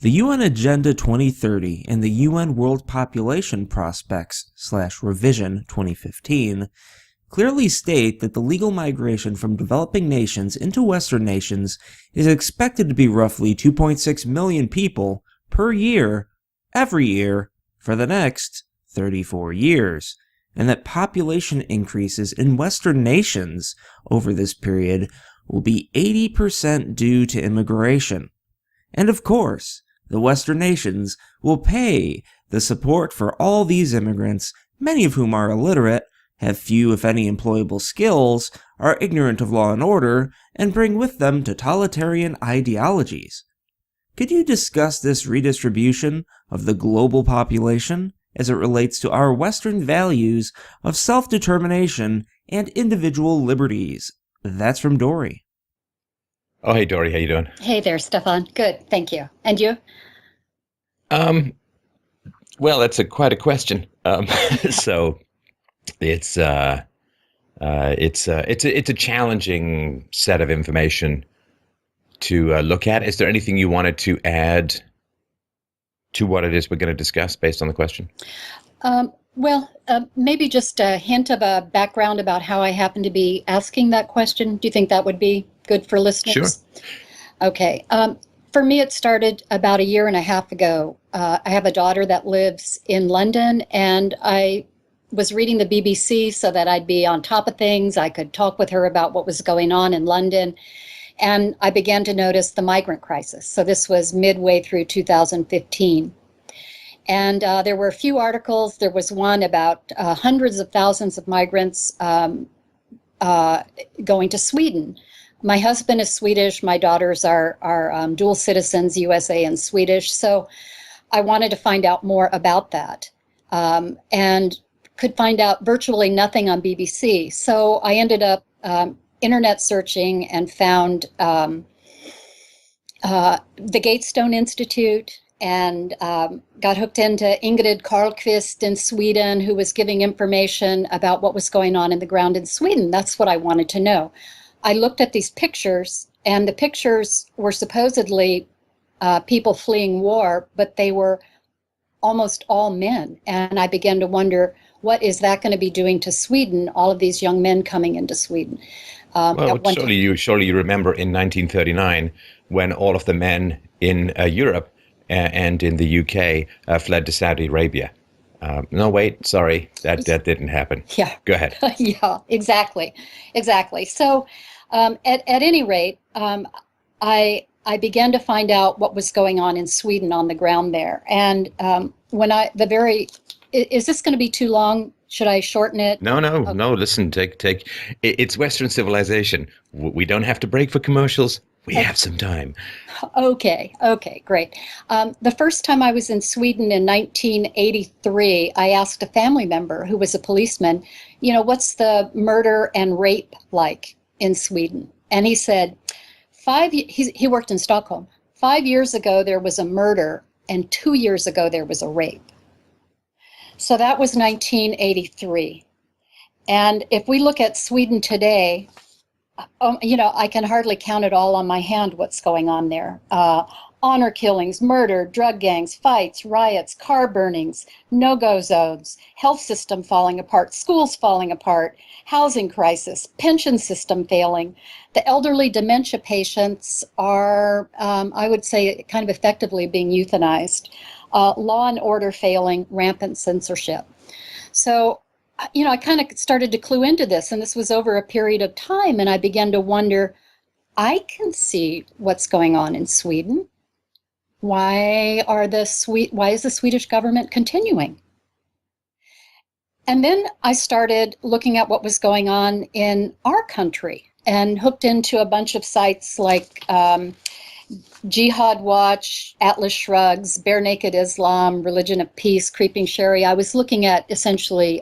The UN Agenda 2030 and the UN World Population Prospects/Revision 2015 clearly state that the legal migration from developing nations into Western nations is expected to be roughly 2.6 million people per year, every year, for the next 34 years, and that population increases in Western nations over this period will be 80% due to immigration. And of course, the Western nations will pay the support for all these immigrants, many of whom are illiterate, have few if any employable skills, are ignorant of law and order, and bring with them totalitarian ideologies. Could you discuss this redistribution of the global population as it relates to our Western values of self-determination and individual liberties? That's from Dory. Oh, hey, Dory, how you doing? Hey there, Stefan. Good, thank you. And you? Well, that's quite a question. So it's a challenging set of information to look at. Is there anything you wanted to add to what it is we're going to discuss based on the question? Maybe just a hint of a background about how I happen to be asking that question. Do you think that would be good for listeners? Sure. Okay. For me, it started about a year and a half ago. I have a daughter that lives in London, and I was reading the BBC so that I'd be on top of things. I could talk with her about what was going on in London. And I began to notice the migrant crisis. So this was midway through 2015. And there were a few articles. There was one about hundreds of thousands of migrants going to Sweden. My husband is Swedish. My daughters are dual citizens, USA and Swedish. So I wanted to find out more about that, and could find out virtually nothing on BBC. So I ended up internet searching and found the Gatestone Institute, and got hooked into Ingrid Carlqvist in Sweden, who was giving information about what was going on in the ground in Sweden. That's what I wanted to know. I looked at these pictures, and the pictures were supposedly people fleeing war, but they were almost all men. And I began to wonder, what is that going to be doing to Sweden, all of these young men coming into Sweden? Well, surely you remember in 1939 when all of the men in Europe and in the UK fled to Saudi Arabia. No, wait, sorry, that didn't happen. Yeah. Go ahead. Yeah, exactly. So at any rate, I began to find out what was going on in Sweden on the ground there. And is this going to be too long? Should I shorten it? No, listen, take. It's Western civilization. We don't have to break for commercials. We have some time. Okay, great. The first time I was in Sweden in 1983, I asked a family member who was a policeman, what's the murder and rape like in Sweden? And he said, he worked in Stockholm. 5 years ago, there was a murder, and 2 years ago, there was a rape. So that was 1983. And if we look at Sweden today, I can hardly count it all on my hand what's going on there. Honor killings, murder, drug gangs, fights, riots, car burnings, no-go zones, health system falling apart, schools falling apart, housing crisis, pension system failing. The elderly dementia patients are, I would say, kind of effectively being euthanized. Law and order failing, rampant censorship. So I kind of started to clue into this, and this was over a period of time, and I began to wonder, I can see what's going on in Sweden. Why is the Swedish government continuing? And then I started looking at what was going on in our country and hooked into a bunch of sites like Jihad Watch, Atlas Shrugs, Bare Naked Islam, Religion of Peace, Creeping Sharia. I was looking at essentially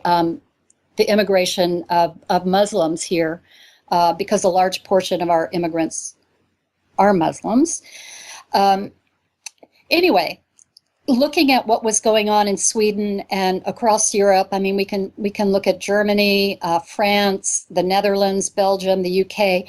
the immigration of Muslims here, because a large portion of our immigrants are Muslims. Anyway, looking at what was going on in Sweden and across Europe, I mean, we can look at Germany, France, the Netherlands, Belgium, the UK.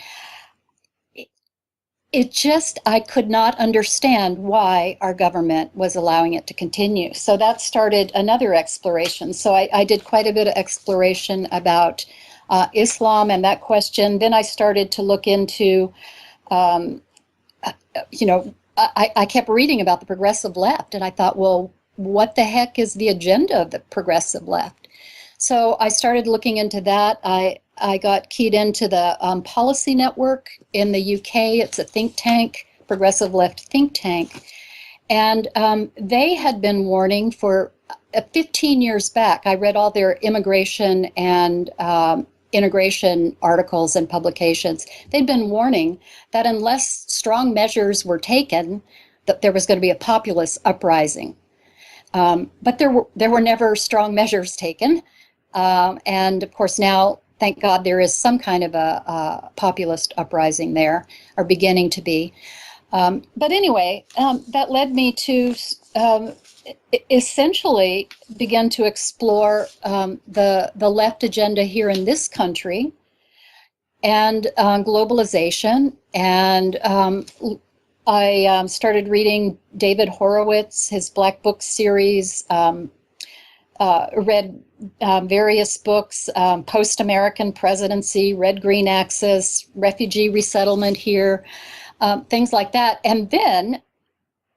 I could not understand why our government was allowing it to continue. So that started another exploration. So I did quite a bit of exploration about Islam and that question. Then I started to look into, I kept reading about the progressive left, and I thought, well, what the heck is the agenda of the progressive left? So I started looking into that. I got keyed into the Policy Network in the UK. It's a think tank, progressive left think tank. And they had been warning for 15 years back. I read all their immigration and integration articles and publications. They'd been warning that unless strong measures were taken, that there was going to be a populist uprising. But there were never strong measures taken. And of course now, thank God, there is some kind of a populist uprising there, or beginning to be. But anyway, that led me to essentially begin to explore the left agenda here in this country, and globalization. And I started reading David Horowitz, his Black Book series, read various books, Post-American Presidency, Red-Green Axis, Refugee Resettlement here, things like that. And then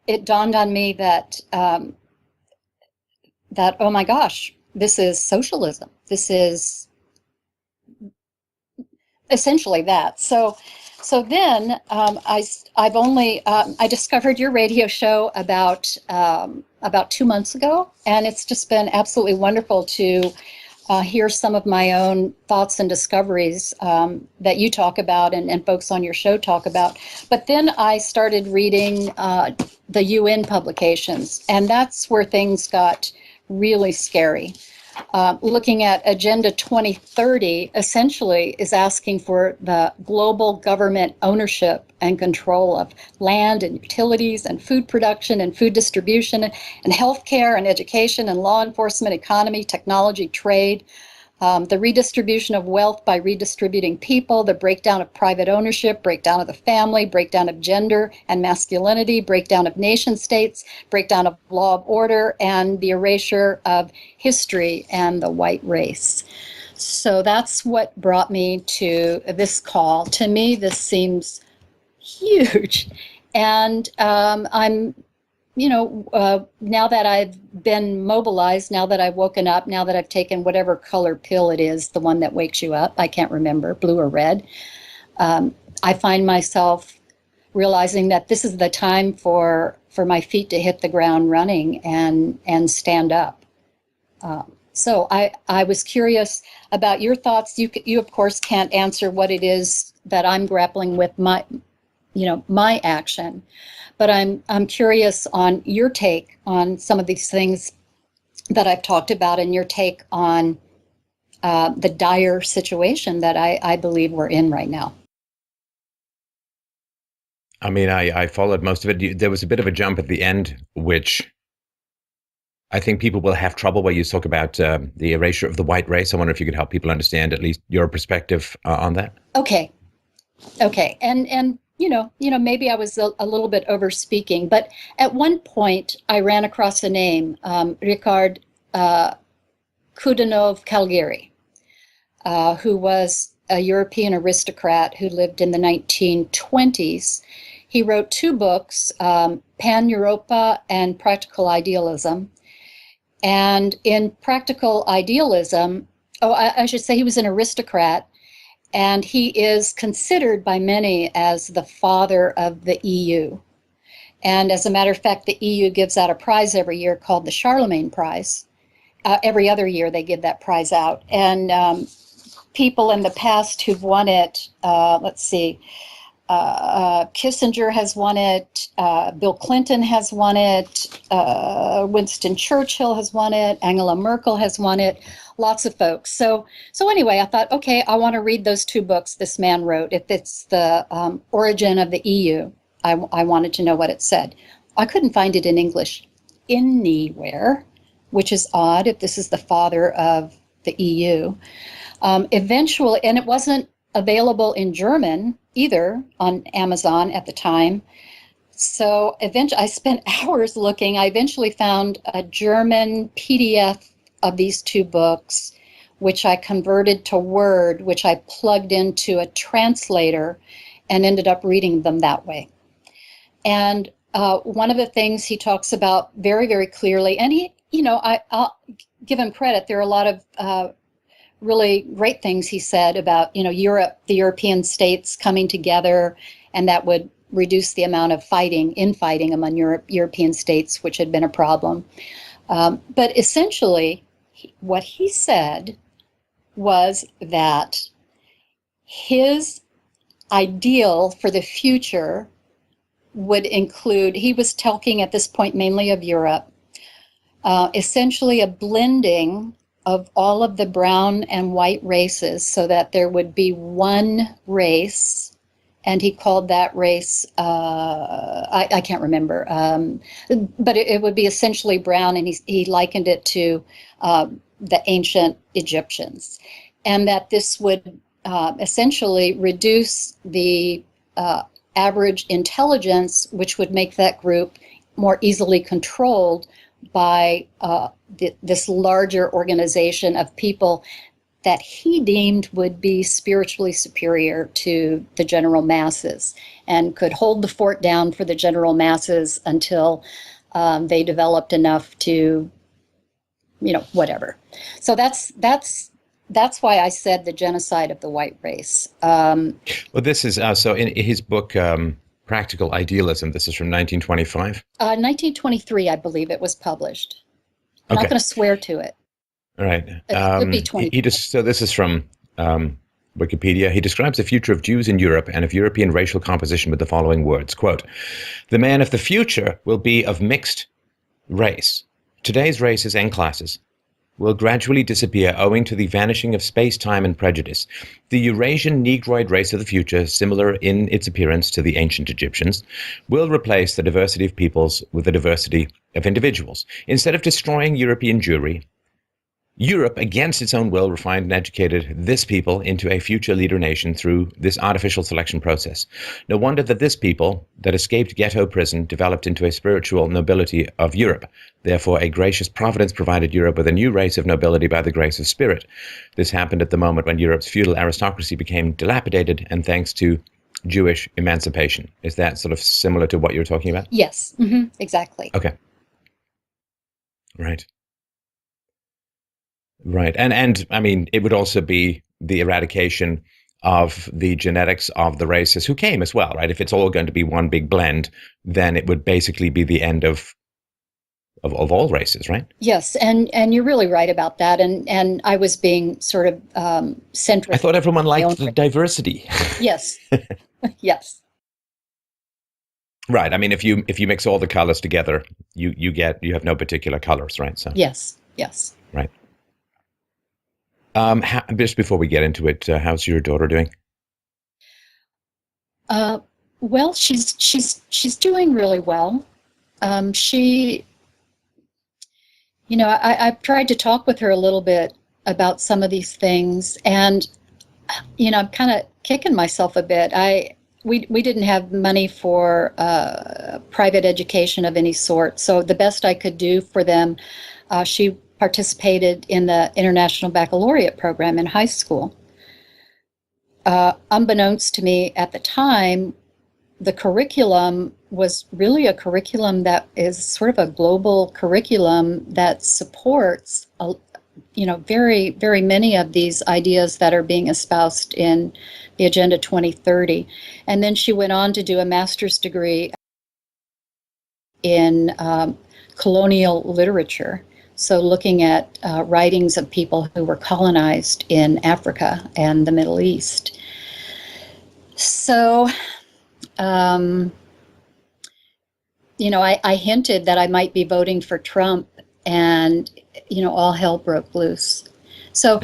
it dawned on me that, oh my gosh, this is socialism. This is essentially that. So then I discovered your radio show about 2 months ago, and it's just been absolutely wonderful to hear some of my own thoughts and discoveries that you talk about and folks on your show talk about. But then I started reading the UN publications, and that's where things got really scary. Looking at Agenda 2030 essentially is asking for the global government ownership and control of land and utilities and food production and food distribution and healthcare and education and law enforcement, economy, technology, trade, the redistribution of wealth by redistributing people, the breakdown of private ownership, breakdown of the family, breakdown of gender and masculinity, breakdown of nation states, breakdown of law of order, and the erasure of history and the white race. So that's what brought me to this call. To me, this seems huge. And I'm now that I've been mobilized, now that I've woken up, now that I've taken whatever color pill it is, the one that wakes you up, I can't remember, blue or red, I find myself realizing that this is the time for my feet to hit the ground running and stand up. So I was curious about your thoughts. You of course can't answer what it is that I'm grappling with, my action. But I'm curious on your take on some of these things that I've talked about, and your take on the dire situation that I believe we're in right now. I mean, I followed most of it. There was a bit of a jump at the end, which I think people will have trouble, where you talk about the erasure of the white race. I wonder if you could help people understand at least your perspective on that. Okay. And maybe I was a little bit over speaking, but at one point I ran across a name, Ricard Kudanov-Calgary, who was a European aristocrat who lived in the 1920s. He wrote 2 books, Pan-Europa and Practical Idealism. And in Practical Idealism, I should say he was an aristocrat, and he is considered by many as the father of the EU. And as a matter of fact, the EU gives out a prize every year called the Charlemagne Prize. Every other year they give that prize out. And people in the past who've won it, Kissinger has won it, Bill Clinton has won it, Winston Churchill has won it, Angela Merkel has won it, lots of folks. So anyway, I thought, okay, I want to read those 2 books this man wrote. If it's the origin of the EU, I wanted to know what it said. I couldn't find it in English anywhere, which is odd if this is the father of the EU. Eventually, and it wasn't available in German, either on Amazon at the time. So eventually, I spent hours looking. I eventually found a German PDF of these two books, which I converted to Word, which I plugged into a translator and ended up reading them that way. And one of the things he talks about very, very clearly, and I'll give him credit. There are a lot of really great things he said about, Europe, the European states coming together, and that would reduce the amount of infighting among European states, which had been a problem. But essentially, what he said was that his ideal for the future would include, he was talking at this point mainly of Europe, essentially a blending of all of the brown and white races so that there would be one race, and he called that race, I can't remember, but it would be essentially brown, and he likened it to the ancient Egyptians, and that this would essentially reduce the average intelligence, which would make that group more easily controlled by this larger organization of people that he deemed would be spiritually superior to the general masses and could hold the fort down for the general masses until they developed enough to, whatever. So that's why I said the genocide of the white race. Well, this is so in his book, Practical Idealism. This is from 1925. 1923, I believe it was published. I'm not going to swear to it. All right. It could be 20. So this is from Wikipedia. He describes the future of Jews in Europe and of European racial composition with the following words, quote, "The man of the future will be of mixed race. Today's races and classes will gradually disappear owing to the vanishing of space, time, and prejudice. The Eurasian Negroid race of the future, similar in its appearance to the ancient Egyptians, will replace the diversity of peoples with the diversity of individuals. Instead of destroying European Jewry, Europe, against its own will, refined and educated this people into a future leader nation through this artificial selection process. No wonder that this people, that escaped ghetto prison, developed into a spiritual nobility of Europe. Therefore, a gracious providence provided Europe with a new race of nobility by the grace of spirit. This happened at the moment when Europe's feudal aristocracy became dilapidated, and thanks to Jewish emancipation." Is that sort of similar to what you're talking about? Yes, exactly. Okay. Right. Right. And I mean, it would also be the eradication of the genetics of the races who came as well, right? If it's all going to be one big blend, then it would basically be the end of all races, right? Yes, and you're really right about that. And I was being sort of centric. I thought everyone liked the diversity. Yes. Yes. Right. I mean, if you mix all the colors together, you have no particular colors, right? So yes. Right. Just before we get into it, how's your daughter doing? Well, she's doing really well. I've tried to talk with her a little bit about some of these things, and I'm kind of kicking myself a bit. We didn't have money for private education of any sort, so the best I could do for them, she participated in the International Baccalaureate program in high school. Unbeknownst to me at the time, the curriculum was really a curriculum that is sort of a global curriculum that supports, very, very many of these ideas that are being espoused in the Agenda 2030. And then she went on to do a master's degree in colonial literature. So looking at writings of people who were colonized in Africa and the Middle East. So, I hinted that I might be voting for Trump, and, all hell broke loose. So,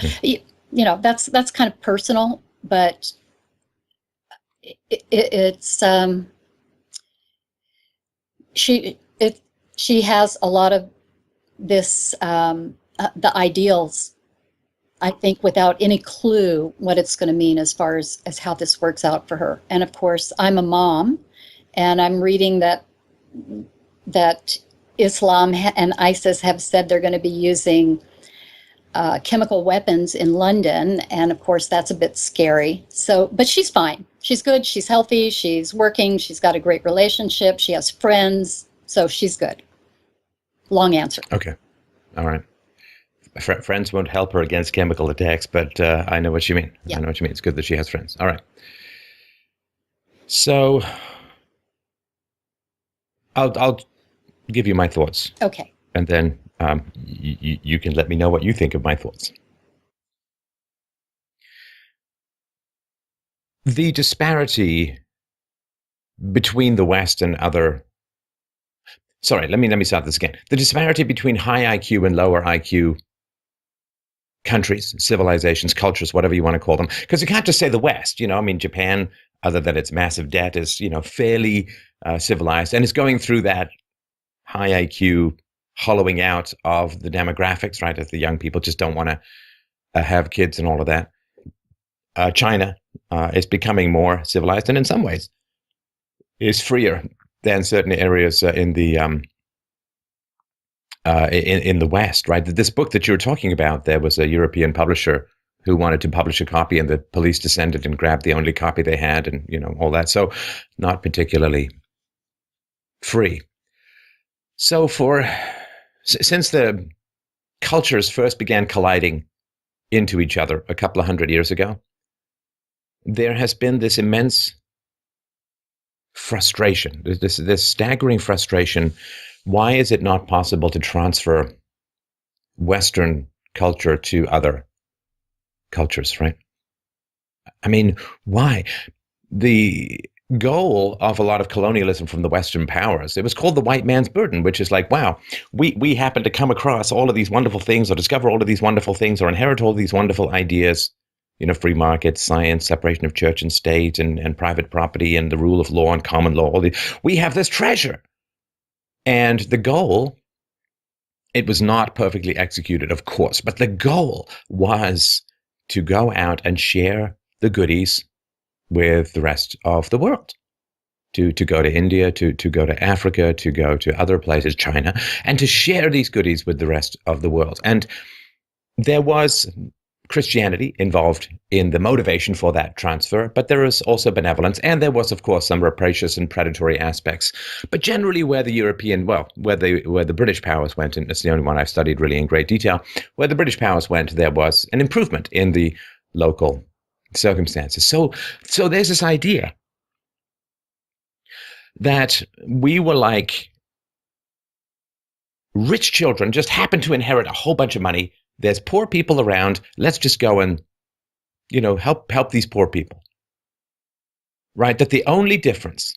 that's kind of personal, but she has a lot of this, the ideals I think, without any clue what it's going to mean as far as how this works out for her. And of course, I'm a mom, and I'm reading that Islam and ISIS have said they're going to be using chemical weapons in London, and of course that's a bit scary. So, but she's fine. She's good. She's healthy. She's working. She's got a great relationship. She has friends. So she's good. Long answer. Okay. All right. Friends won't help her against chemical attacks, but I know what you mean. Yeah. I know what you mean. It's good that she has friends. All right. So I'll give you my thoughts. Okay. And then you can let me know what you think of my thoughts. The disparity between the West and other... Sorry, let me start this again. The disparity between high IQ and lower IQ countries, civilizations, cultures, whatever you want to call them. Because you can't just say the West. I mean, Japan, other than its massive debt, is, fairly civilized and is going through that high IQ hollowing out of the demographics, right? As the young people just don't want to have kids and all of that. China is becoming more civilized, and in some ways is freer than certain areas in the West, right? This book that you were talking about, there was a European publisher who wanted to publish a copy, and the police descended and grabbed the only copy they had, and all that. So, not particularly free. So, since the cultures first began colliding into each other a couple of hundred years ago, there has been this immense frustration, this staggering frustration. Why is it not possible to transfer Western culture to other cultures, right? I mean, why? The goal of a lot of colonialism from the Western powers, it was called the white man's burden, which is like, wow, we happen to come across all of these wonderful things, or discover all of these wonderful things, or inherit all these wonderful ideas, free market, science, separation of church and state, and private property, and the rule of law and common law. We have this treasure. And the goal, it was not perfectly executed, of course, but the goal was to go out and share the goodies with the rest of the world. To go to India, to go to Africa, to go to other places, China, and to share these goodies with the rest of the world. And there was Christianity involved in the motivation for that transfer, but there is also benevolence, and there was, of course, some rapacious and predatory aspects. But generally, where the British powers went, and it's the only one I've studied really in great detail, where the British powers went, there was an improvement in the local circumstances. So there's this idea that we were like rich children, just happened to inherit a whole bunch of money. There's poor people around. Let's just go and, help these poor people. Right? That the only difference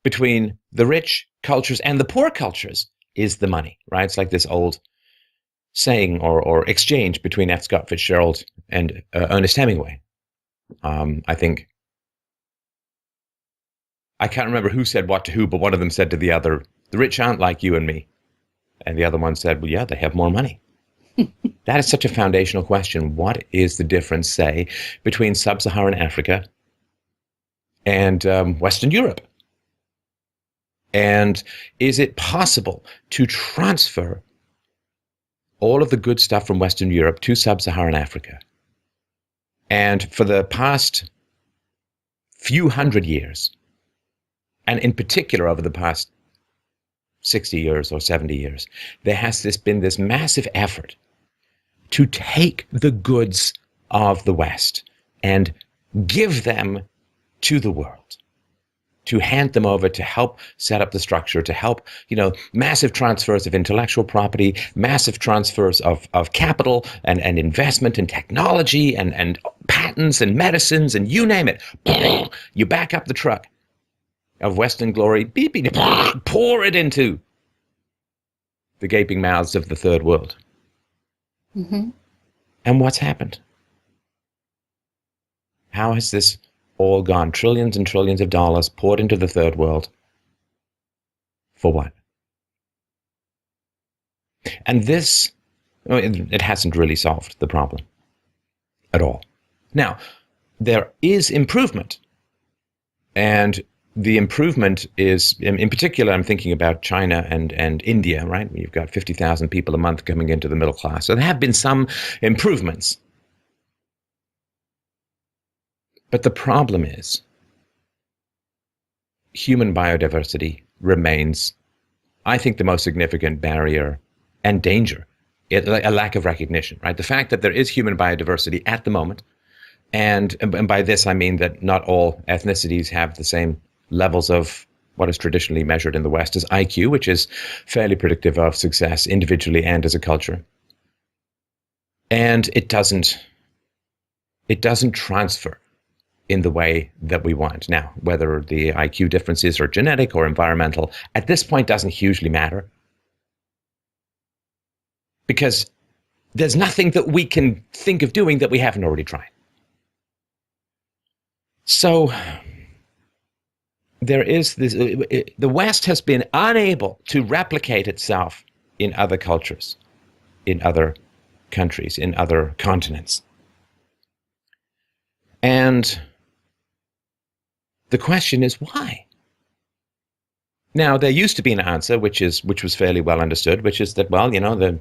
between the rich cultures and the poor cultures is the money, right? It's like this old saying or exchange between F. Scott Fitzgerald and Ernest Hemingway. I think, I can't remember who said what to who, but one of them said to the other, the rich aren't like you and me. And the other one said, well, yeah, they have more money. That is such a foundational question. What is the difference, say, between sub-Saharan Africa and Western Europe? And is it possible to transfer all of the good stuff from Western Europe to sub-Saharan Africa? And for the past few hundred years, and in particular over the past 60 years or 70 years, there has been this massive effort to take the goods of the West and give them to the world, to hand them over, to help set up the structure, to help, massive transfers of intellectual property, massive transfers of capital and investment and technology and patents and medicines and you name it. You back up the truck of Western glory, beep, beep, pour it into the gaping mouths of the third world. Mm-hmm. And what's happened? How has this all gone? Trillions and trillions of dollars poured into the third world. For what? And this It hasn't really solved the problem at all. Now, there is improvement. And the improvement is, in particular, I'm thinking about China and India, right? You've got 50,000 people a month coming into the middle class. So there have been some improvements. But the problem is human biodiversity remains, I think, the most significant barrier and danger, a lack of recognition, right? The fact that there is human biodiversity at the moment, and by this I mean that not all ethnicities have the same levels of what is traditionally measured in the West as IQ, which is fairly predictive of success individually and as a culture. And it doesn't transfer in the way that we want. Now, whether the IQ differences are genetic or environmental, at this point doesn't hugely matter. Because there's nothing that we can think of doing that we haven't already tried. So there is this, the West has been unable to replicate itself in other cultures, in other countries, in other continents. And the question is why? Now, there used to be an answer, which was fairly well understood, which is that, well, the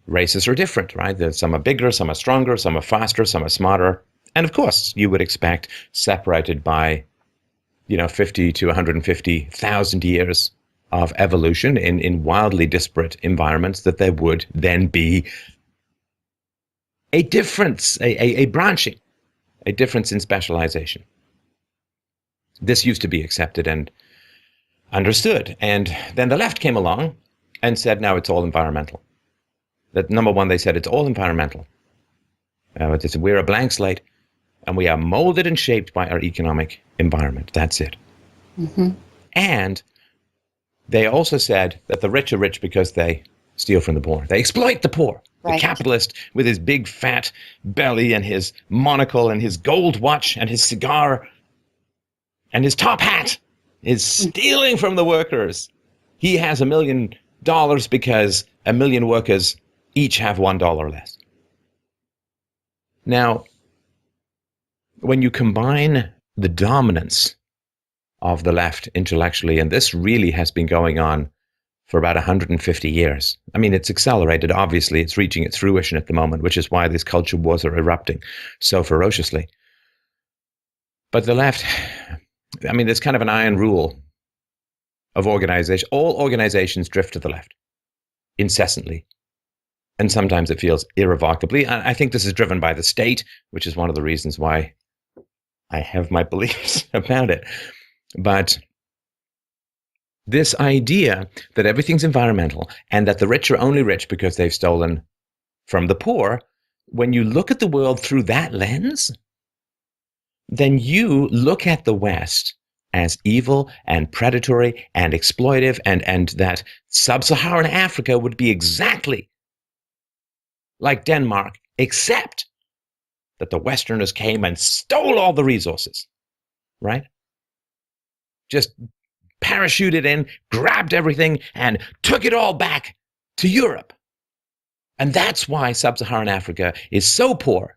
races are different, right? Some are bigger, some are stronger, some are faster, some are smarter. And of course, you would expect, separated by 50 to 150,000 years of evolution in wildly disparate environments, that there would then be a difference, a branching, a difference in specialization. This used to be accepted and understood. And then the left came along and said, now it's all environmental. That number one, they said it's all environmental. We're a blank slate, and we are molded and shaped by our economic environment. That's it. Mm-hmm. And they also said that the rich are rich because they steal from the poor. They exploit the poor. Right. The capitalist with his big fat belly and his monocle and his gold watch and his cigar and his top hat is stealing from the workers. He has $1 million because 1 million workers each have $1 less. Now, when you combine the dominance of the left intellectually, and this really has been going on for about 150 years. I mean, it's accelerated. Obviously, it's reaching its fruition at the moment, which is why these culture wars are erupting so ferociously. But the left, I mean, there's kind of an iron rule of organization. All organizations drift to the left incessantly. And sometimes it feels irrevocably. And I think this is driven by the state, which is one of the reasons why I have my beliefs about it. But this idea that everything's environmental and that the rich are only rich because they've stolen from the poor, when you look at the world through that lens, then you look at the West as evil and predatory and exploitive, and that sub-Saharan Africa would be exactly like Denmark, except that the Westerners came and stole all the resources, right? Just parachuted in, grabbed everything, and took it all back to Europe. And that's why sub-Saharan Africa is so poor.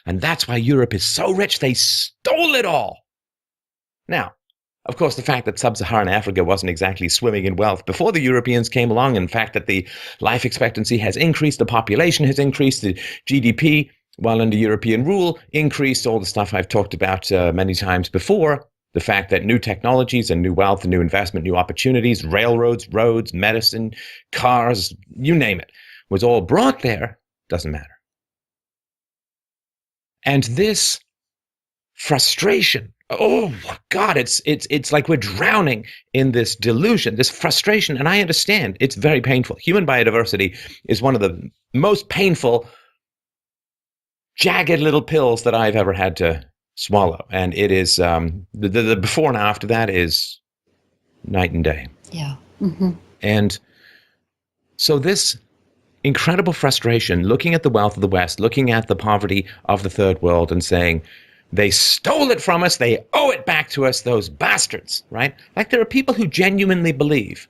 And that's why Europe is so rich. They stole it all. Now, of course, the fact that sub-Saharan Africa wasn't exactly swimming in wealth before the Europeans came along, and the fact that the life expectancy has increased, the population has increased, the GDP, while under European rule, increased, all the stuff I've talked about many times before, the fact that new technologies and new wealth and new investment, new opportunities, railroads, roads, medicine, cars, you name it, was all brought there, doesn't matter. And this frustration, oh God, it's like we're drowning in this delusion, this frustration. And I understand it's very painful. Human biodiversity is one of the most painful, jagged little pills that I've ever had to swallow. And it is, the before and after that is night and day. Yeah. Mm-hmm. And so this incredible frustration, looking at the wealth of the West, looking at the poverty of the third world and saying, they stole it from us, they owe it back to us, those bastards, right? Like there are people who genuinely believe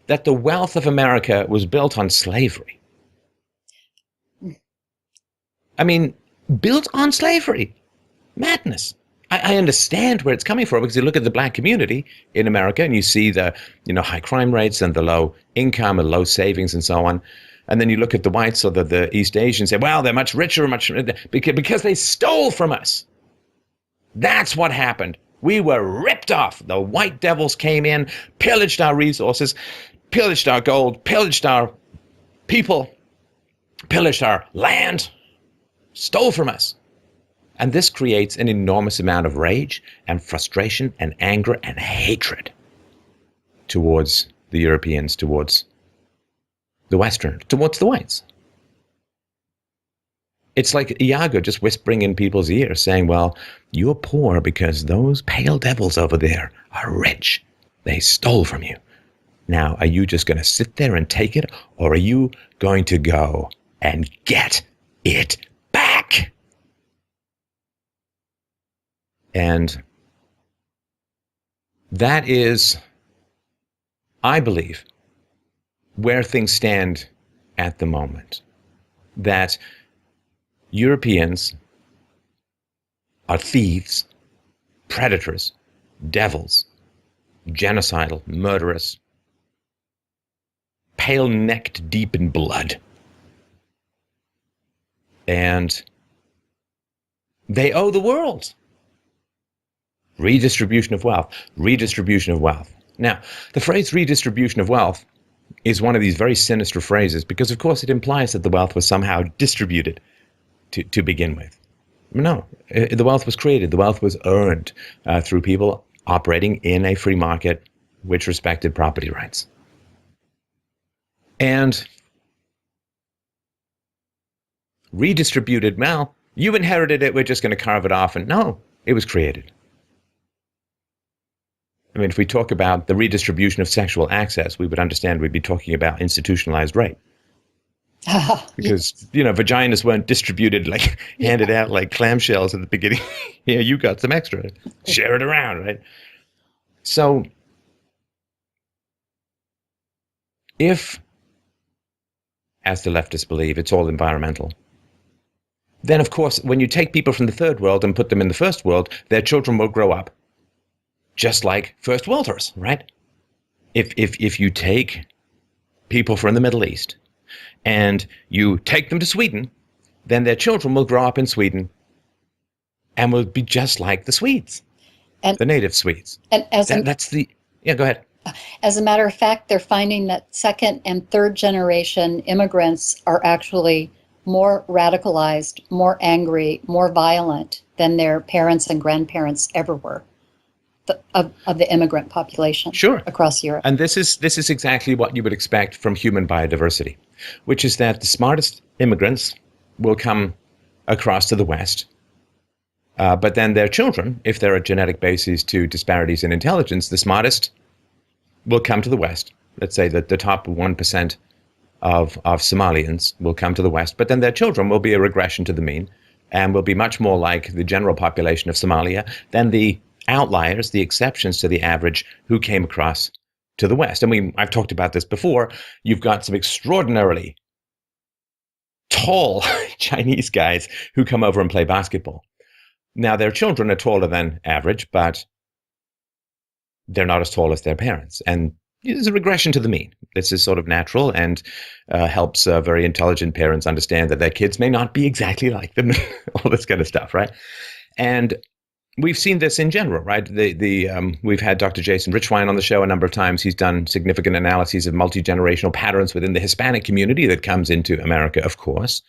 that the wealth of America was built on slavery. I mean, built on slavery. Madness. I understand where it's coming from, because you look at the black community in America and you see the, high crime rates and the low income and low savings and so on. And then you look at the whites or the East Asians and say, well, they're much richer, because they stole from us. That's what happened. We were ripped off. The white devils came in, pillaged our resources, pillaged our gold, pillaged our people, pillaged our land, stole from us. And this creates an enormous amount of rage and frustration and anger and hatred towards the Europeans, towards the Westerners, towards the whites. It's like Iago just whispering in people's ears saying, well, you're poor because those pale devils over there are rich. They stole from you. Now, are you just going to sit there and take it, or are you going to go and get it back? And that is, I believe, where things stand at the moment. That Europeans are thieves, predators, devils, genocidal, murderous, pale-necked deep in blood. And they owe the world. Redistribution of wealth, redistribution of wealth. Now, the phrase redistribution of wealth is one of these very sinister phrases because, of course, it implies that the wealth was somehow distributed to begin with. No, the wealth was created. The wealth was earned through people operating in a free market which respected property rights. And redistributed, well, you inherited it, we're just going to carve it off. And no, it was created. I mean, if we talk about the redistribution of sexual access, we would understand we'd be talking about institutionalized rape. Because, vaginas weren't distributed, handed out like clamshells at the beginning. You got some extra. Share it around, right? So, if, as the leftists believe, it's all environmental, then, of course, when you take people from the third world and put them in the first world, their children will grow up just like first worlders, right? If you take people from the Middle East and you take them to Sweden, then their children will grow up in Sweden and will be just like the Swedes, and the native Swedes. And go ahead. As a matter of fact, they're finding that second and third generation immigrants are actually more radicalized, more angry, more violent than their parents and grandparents ever were. Of the immigrant population across Europe. And this is exactly what you would expect from human biodiversity, which is that the smartest immigrants will come across to the West, but then their children, if there are genetic bases to disparities in intelligence, the smartest will come to the West. Let's say that the top 1% of Somalians will come to the West, but then their children will be a regression to the mean and will be much more like the general population of Somalia than the outliers, the exceptions to the average who came across to the West. And I've talked about this before. You've got some extraordinarily tall Chinese guys who come over and play basketball. Now, their children are taller than average, but they're not as tall as their parents. And there's a regression to the mean. This is sort of natural and helps very intelligent parents understand that their kids may not be exactly like them, all this kind of stuff, right? And we've seen this in general, right? We've had Dr. Jason Richwine on the show a number of times. He's done significant analyses of multi-generational patterns within the Hispanic community that comes into America, of course.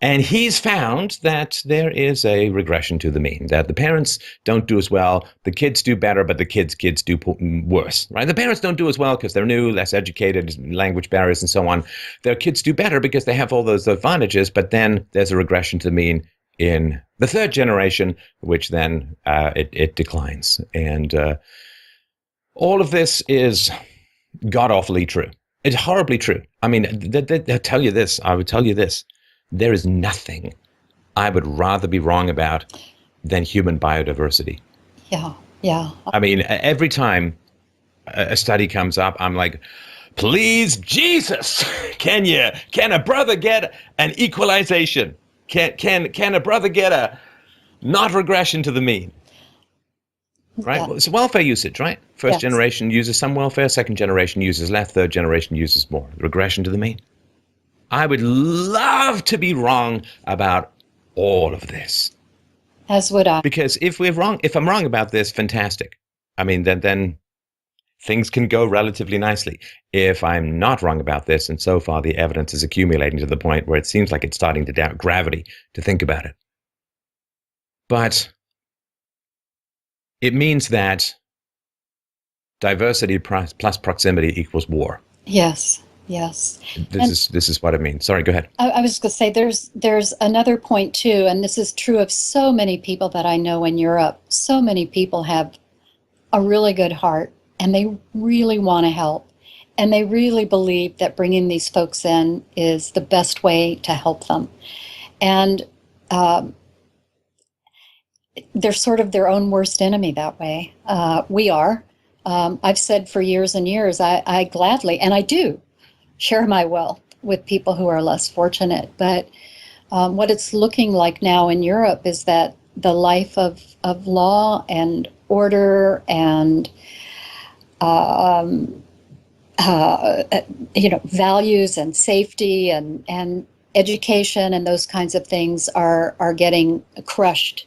And he's found that there is a regression to the mean, that the parents don't do as well, the kids do better, but the kids do worse, right? The parents don't do as well because they're new, less educated, language barriers and so on. Their kids do better because they have all those advantages, but then there's a regression to the mean in the third generation, which then it declines. And all of this is god-awfully true. It's horribly true. I mean, I tell you this, I would tell you this. There is nothing I would rather be wrong about than human biodiversity. Yeah. I mean, every time a study comes up, I'm like, please, Jesus, can a brother get an equalization? Can a brother get a not regression to the mean? Right? Yeah. Well, it's welfare usage, right? First Yes. generation uses some welfare, second generation uses less, third generation uses more. Regression to the mean. I would love to be wrong about all of this. As would I. Because if I'm wrong about this, fantastic. I mean, then things can go relatively nicely. If I'm not wrong about this, and so far the evidence is accumulating to the point where it seems like it's starting to doubt gravity to think about it. But it means that diversity plus proximity equals war. Yes. Yes. This is what it means. Sorry, go ahead. I was going to say there's another point too, and this is true of so many people that I know in Europe. So many people have a really good heart, and they really want to help, and they really believe that bringing these folks in is the best way to help them. And they're sort of their own worst enemy that way. We are. I've said for years and years, I gladly, and I do, share my wealth with people who are less fortunate. But what it's looking like now in Europe is that the life of law and order and values and safety and education and those kinds of things are getting crushed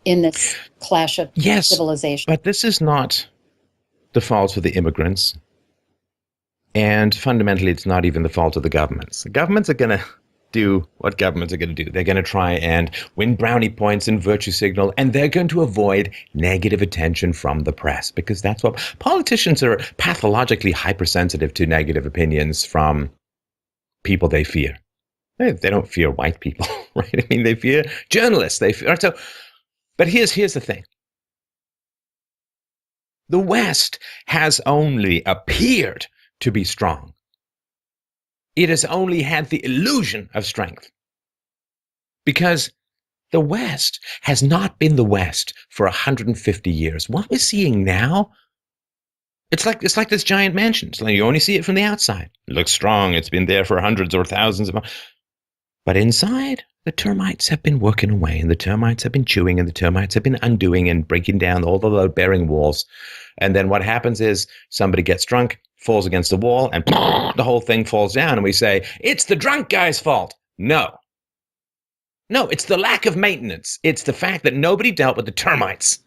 in this clash of civilization. But this is not the fault of the immigrants. And fundamentally, it's not even the fault of the governments. The governments are going to do what governments are going to do. They're going to try and win brownie points and virtue signal, and they're going to avoid negative attention from the press, because that's what politicians are pathologically hypersensitive to negative opinions from people they fear. They don't fear white people, right? I mean, they fear journalists. They fear, so. But here's the thing. The West has only appeared to be strong. It has only had the illusion of strength. Because the West has not been the West for 150 years. What we're seeing now, it's like this giant mansion. It's like you only see it from the outside. It looks strong. It's been there for hundreds or thousands of months. But inside, the termites have been working away, and the termites have been chewing, and the termites have been undoing and breaking down all the load-bearing walls. And then what happens is somebody gets drunk, falls against the wall, and the whole thing falls down, and we say, it's the drunk guy's fault. No, it's the lack of maintenance. It's the fact that nobody dealt with the termites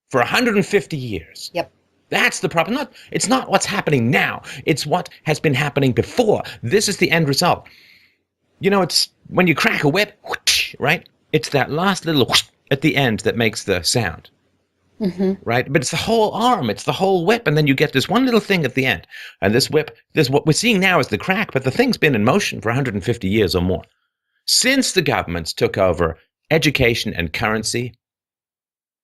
for 150 years. That's the problem. It's not what's happening now. It's what has been happening before. This is the end result. You know, it's when you crack a whip, whoosh, right? It's that last little whoosh at the end that makes the sound, right? But it's the whole arm, it's the whole whip, and then you get this one little thing at the end. And this whip, what we're seeing now is the crack, but the thing's been in motion for 150 years or more. Since the governments took over education and currency,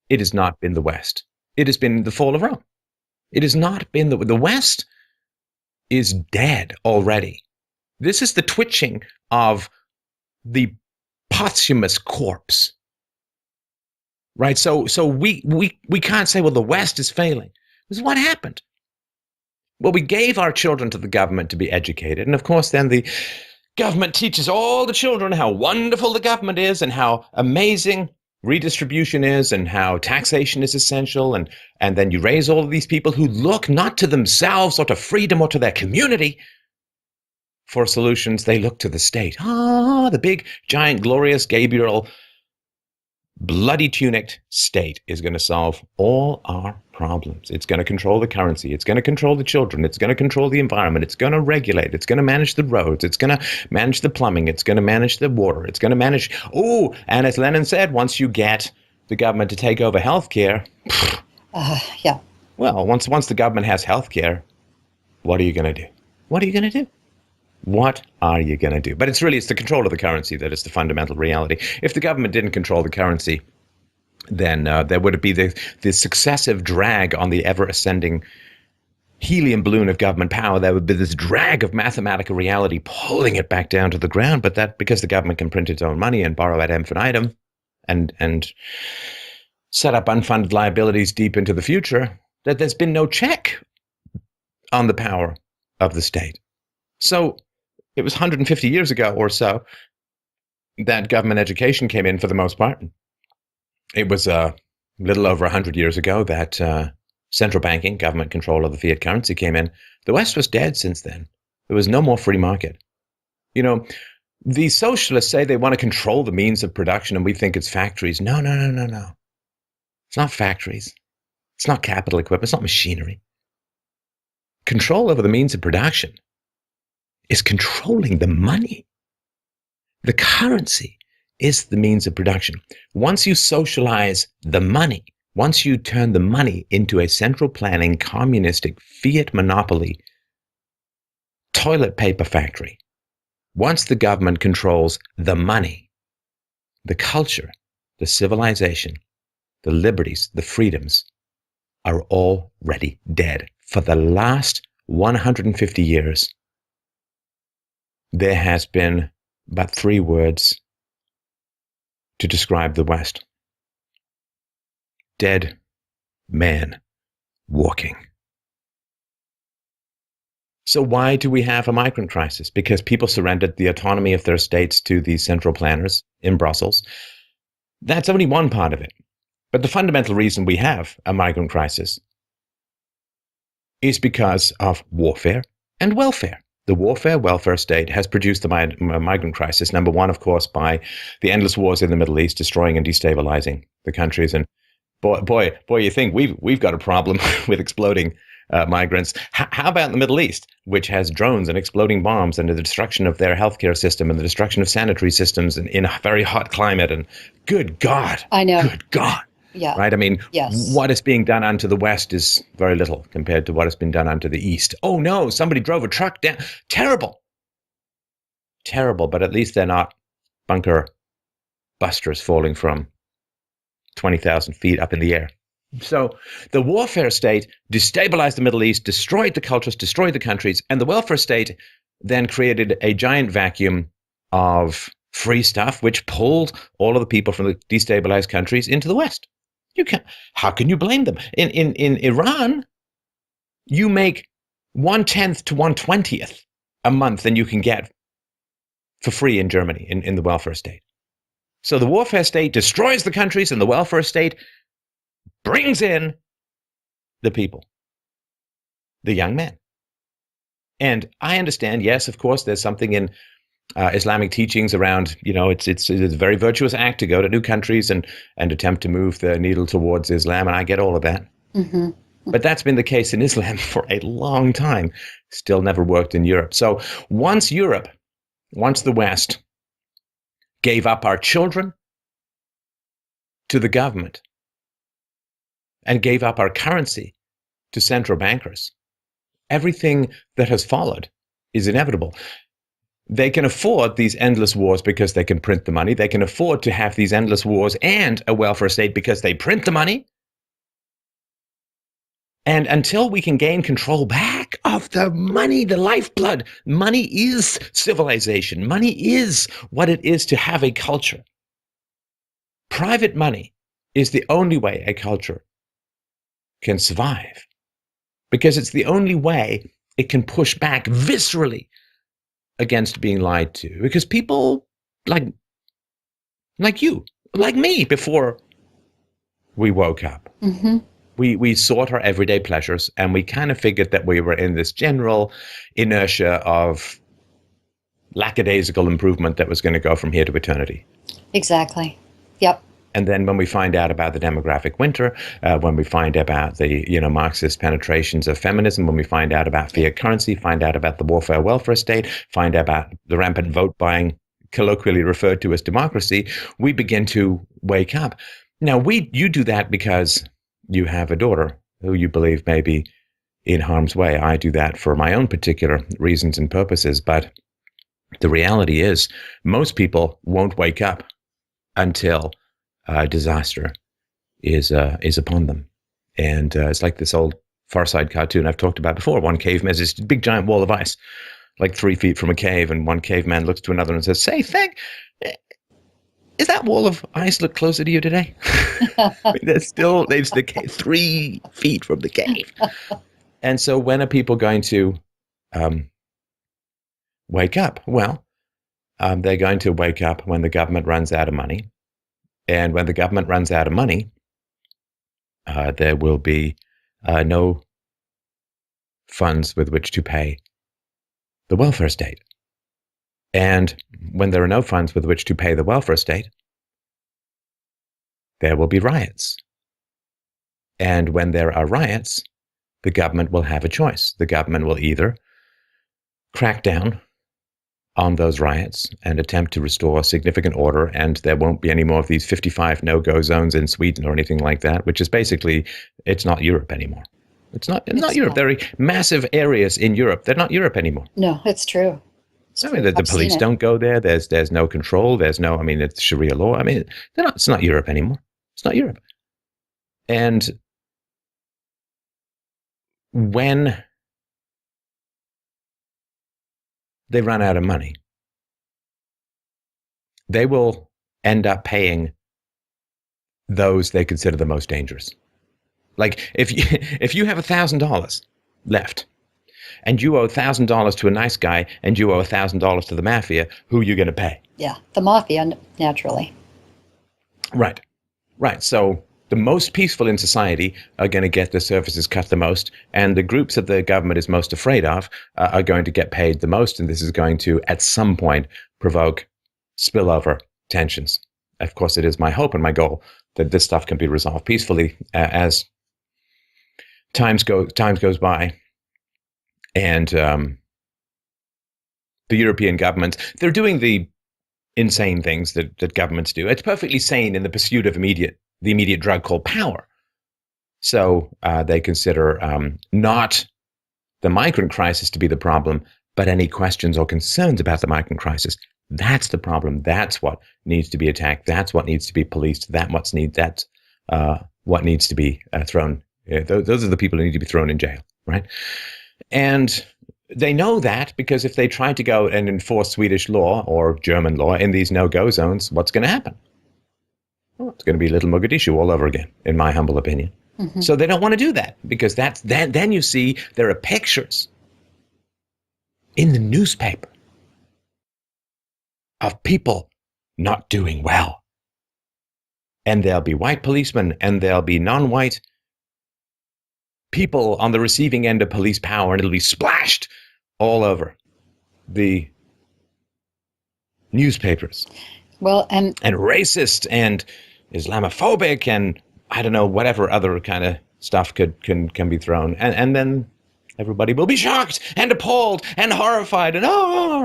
it has not been the West. It has been the fall of Rome. It has not been the West is dead already. This is the twitching of the posthumous corpse, right? So we can't say, well, the West is failing. This is what happened. Well, we gave our children to the government to be educated, and of course, then the government teaches all the children how wonderful the government is and how amazing redistribution is and how taxation is essential, and then you raise all of these people who look not to themselves or to freedom or to their community for solutions. They look to the state. The big, giant, glorious, Gabriel, bloody tunicked state is going to solve all our problems. It's going to control the currency. It's going to control the children. It's going to control the environment. It's going to regulate. It's going to manage the roads. It's going to manage the plumbing. It's going to manage the water. It's going to manage. And as Lenin said, once you get the government to take over healthcare, well, once the government has healthcare, what are you going to do? What are you going to do? What are you going to do? But it's the control of the currency that is the fundamental reality. If the government didn't control the currency, then there would be the successive drag on the ever-ascending helium balloon of government power. There would be this drag of mathematical reality pulling it back down to the ground. But that, because the government can print its own money and borrow ad infinitum and set up unfunded liabilities deep into the future, that there's been no check on the power of the state. So it was 150 years ago or so that government education came in for the most part. It was a little over 100 years ago that central banking, government control of the fiat currency came in. The West was dead since then. There was no more free market. You know, the socialists say they want to control the means of production, and we think it's factories. No. It's not factories. It's not capital equipment. It's not machinery. Control over the means of production is controlling the money. The currency is the means of production. Once you socialize the money, once you turn the money into a central planning, communistic, fiat monopoly, toilet paper factory, once the government controls the money, the culture, the civilization, the liberties, the freedoms are already dead. For the last 150 years, there has been but 3 words to describe the West. Dead man walking. So why do we have a migrant crisis? Because people surrendered the autonomy of their states to the central planners in Brussels. That's only one part of it. But the fundamental reason we have a migrant crisis is because of warfare and welfare. The warfare-welfare state has produced the migrant crisis, number one, of course, by the endless wars in the Middle East, destroying and destabilizing the countries. And boy, you think we've got a problem with exploding migrants. How about the Middle East, which has drones and exploding bombs and the destruction of their healthcare system and the destruction of sanitary systems in a very hot climate? And good God. I know. Good God. Yeah. Right? I mean, yes. What is being done unto the West is very little compared to what has been done unto the East. Oh, no, somebody drove a truck down. Terrible. Terrible, but at least they're not bunker busters falling from 20,000 feet up in the air. So the warfare state destabilized the Middle East, destroyed the cultures, destroyed the countries, and the welfare state then created a giant vacuum of free stuff, which pulled all of the people from the destabilized countries into the West. How can you blame them? In Iran, you make 1/10 to 1/20th a month than you can get for free in Germany in the welfare state. So the warfare state destroys the countries, and the welfare state brings in the people, the young men. And I understand, yes, of course, there's something in Islamic teachings around, it's a very virtuous act to go to new countries and attempt to move the needle towards Islam, and I get all of that. Mm-hmm. But that's been the case in Islam for a long time. Still never worked in Europe. So once the West gave up our children to the government and gave up our currency to central bankers, everything that has followed is inevitable. They can afford these endless wars because they can print the money. They can afford to have these endless wars and a welfare state because they print the money. And until we can gain control back of the money, the lifeblood, money is civilization. Money is what it is to have a culture. Private money is the only way a culture can survive, because it's the only way it can push back viscerally against being lied to. Because people like you, like me, before we woke up, mm-hmm. we sought our everyday pleasures, and we kind of figured that we were in this general inertia of lackadaisical improvement that was going to go from here to eternity. Exactly. Yep. And then when we find out about the demographic winter, when we find about the Marxist penetrations of feminism, when we find out about fiat currency, find out about the warfare-welfare state, find out about the rampant vote buying, colloquially referred to as democracy, we begin to wake up. Now, you do that because you have a daughter who you believe may be in harm's way. I do that for my own particular reasons and purposes. But the reality is, most people won't wake up until disaster is upon them. And it's like this old Far Side cartoon I've talked about before. One caveman has this big giant wall of ice, like 3 feet from a cave, and one caveman looks to another and says, "Say, is that wall of ice look closer to you today?" I mean, there's the cave 3 feet from the cave. And so when are people going to wake up? Well, they're going to wake up when the government runs out of money. And when the government runs out of money, there will be no funds with which to pay the welfare state. And when there are no funds with which to pay the welfare state, there will be riots. And when there are riots, the government will have a choice. The government will either crack down on those riots and attempt to restore significant order, and there won't be any more of these 55 no-go zones in Sweden or anything like that, which is basically, it's not Europe anymore. It's not Europe. There are massive areas in Europe. They're not Europe anymore. No, it's true. I mean, the police don't go there. There's no control. It's Sharia law. I mean, it's not Europe anymore. It's not Europe. And when they run out of money, they will end up paying those they consider the most dangerous. Like if you have $1,000 left and you owe $1,000 to a nice guy and you owe $1,000 to the mafia, who are you going to pay? Yeah, the mafia, naturally. Right. So the most peaceful in society are going to get their services cut the most, and the groups that the government is most afraid of are going to get paid the most, and this is going to, at some point, provoke spillover tensions. Of course, it is my hope and my goal that this stuff can be resolved peacefully as times goes by, and the European governments, they're doing the insane things that governments do. It's perfectly sane in the pursuit of the immediate drug called power. So they consider not the migrant crisis to be the problem, but any questions or concerns about the migrant crisis. That's the problem. That's what needs to be attacked. That's what needs to be policed. That's what needs to be thrown. Those are the people who need to be thrown in jail, right? And they know that because if they try to go and enforce Swedish law or German law in these no-go zones, what's going to happen? Well, it's going to be Little Mogadishu all over again, in my humble opinion. Mm-hmm. So they don't want to do that because then you see there are pictures in the newspaper of people not doing well. And there'll be white policemen and there'll be non-white people on the receiving end of police power, and it'll be splashed all over the newspapers. Well, and racist and Islamophobic and I don't know, whatever other kind of stuff can be thrown. And then everybody will be shocked and appalled and horrified and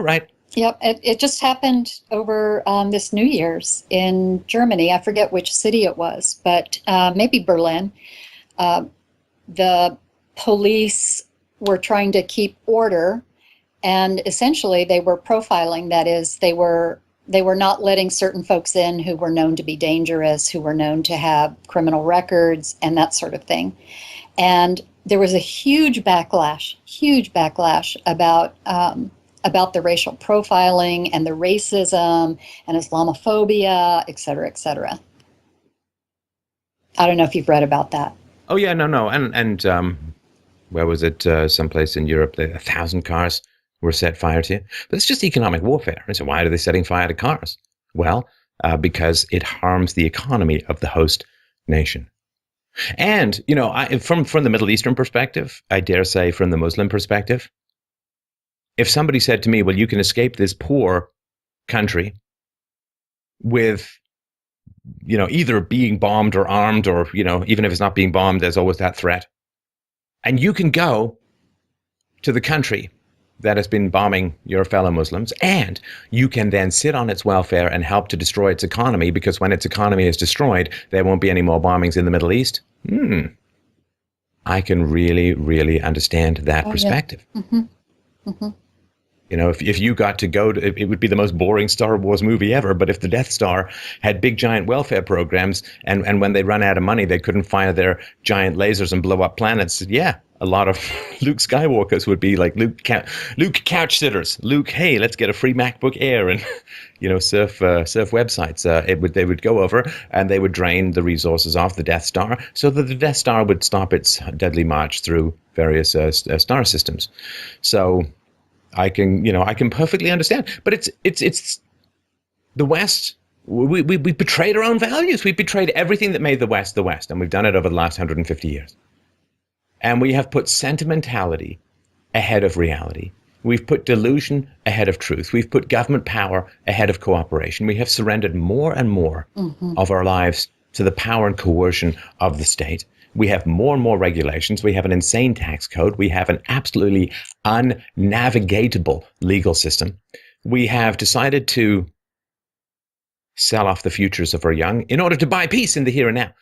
right. Yep, it just happened over this New Year's in Germany. I forget which city it was, but maybe Berlin. The police were trying to keep order, and essentially they were profiling. That is, they were not letting certain folks in who were known to be dangerous, who were known to have criminal records and that sort of thing. And there was a huge backlash about the racial profiling and the racism and Islamophobia, et cetera, et cetera. I don't know if you've read about that. Oh, yeah, no. And where was it? Someplace in Europe, 1,000 cars were set fire to. But it's just economic warfare. So why are they setting fire to cars? Well, because it harms the economy of the host nation. And, from the Middle Eastern perspective, I dare say from the Muslim perspective, if somebody said to me, well, you can escape this poor country with either being bombed or armed or, even if it's not being bombed, there's always that threat. And you can go to the country that has been bombing your fellow Muslims, and you can then sit on its welfare and help to destroy its economy, because when its economy is destroyed, there won't be any more bombings in the Middle East. I can really, really understand that perspective. Yeah. Mm-hmm. Mm-hmm. If you got to go to, it would be the most boring Star Wars movie ever, but if the Death Star had big giant welfare programs and when they run out of money, they couldn't fire their giant lasers and blow up planets, yeah, a lot of Luke Skywalkers would be like Luke couch sitters. Luke, hey, let's get a free MacBook Air and, surf websites. They would go over and they would drain the resources off the Death Star so that the Death Star would stop its deadly march through various star systems. So I can perfectly understand, but it's the West, we betrayed our own values. We betrayed everything that made the West, and we've done it over the last 150 years. And we have put sentimentality ahead of reality. We've put delusion ahead of truth. We've put government power ahead of cooperation. We have surrendered more and more of our lives to the power and coercion of the state. We have more and more regulations. We have an insane tax code. We have an absolutely unnavigatable legal system. We have decided to sell off the futures of our young in order to buy peace in the here and now.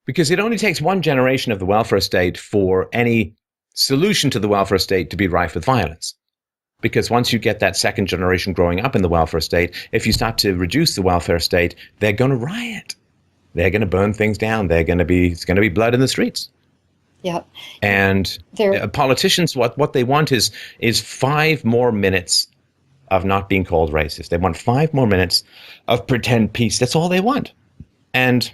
Because it only takes one generation of the welfare state for any solution to the welfare state to be rife with violence. Because once you get that second generation growing up in the welfare state, if you start to reduce the welfare state, they're going to riot. They're going to burn things down. It's going to be blood in the streets. Yep. And politicians, what they want is 5 more minutes of not being called racist. They want 5 more minutes of pretend peace. That's all they want. And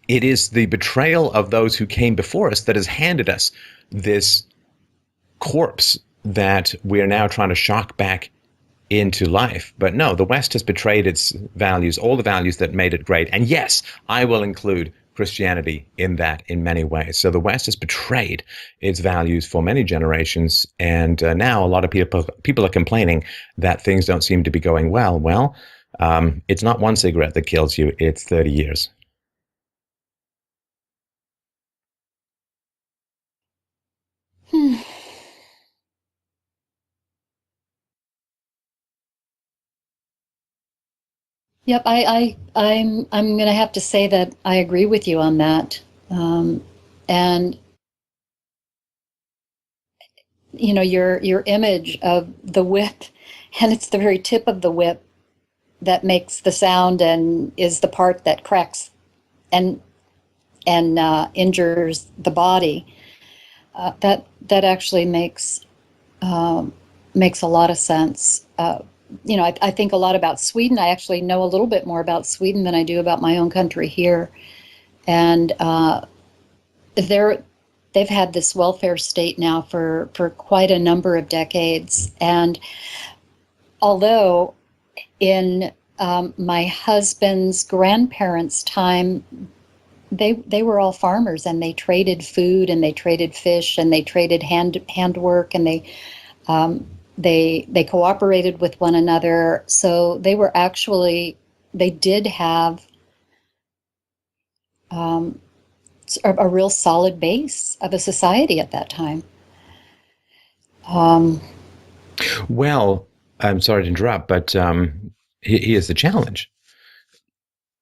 it is the betrayal of those who came before us that has handed us this corpse that we are now trying to shock back into life. But no, the West has betrayed its values, all the values that made it great. And yes, I will include Christianity in that in many ways. So the West has betrayed its values for many generations. And now a lot of people are complaining that things don't seem to be going well. Well, it's not one cigarette that kills you. It's 30 years. Yep, I'm going to have to say that I agree with you on that. And you know, your image of the whip, and it's the very tip of the whip that makes the sound and is the part that cracks and injures the body. That actually makes a lot of sense. You know, I think a lot about Sweden. I actually know a little bit more about Sweden than I do about my own country here. And they've had this welfare state now for quite a number of decades. And although in my husband's grandparents' time, they were all farmers, and they traded food, and they traded fish, and they traded handwork, and they cooperated with one another. So they did have a real solid base of a society at that time. Well, I'm sorry to interrupt, but here's the challenge.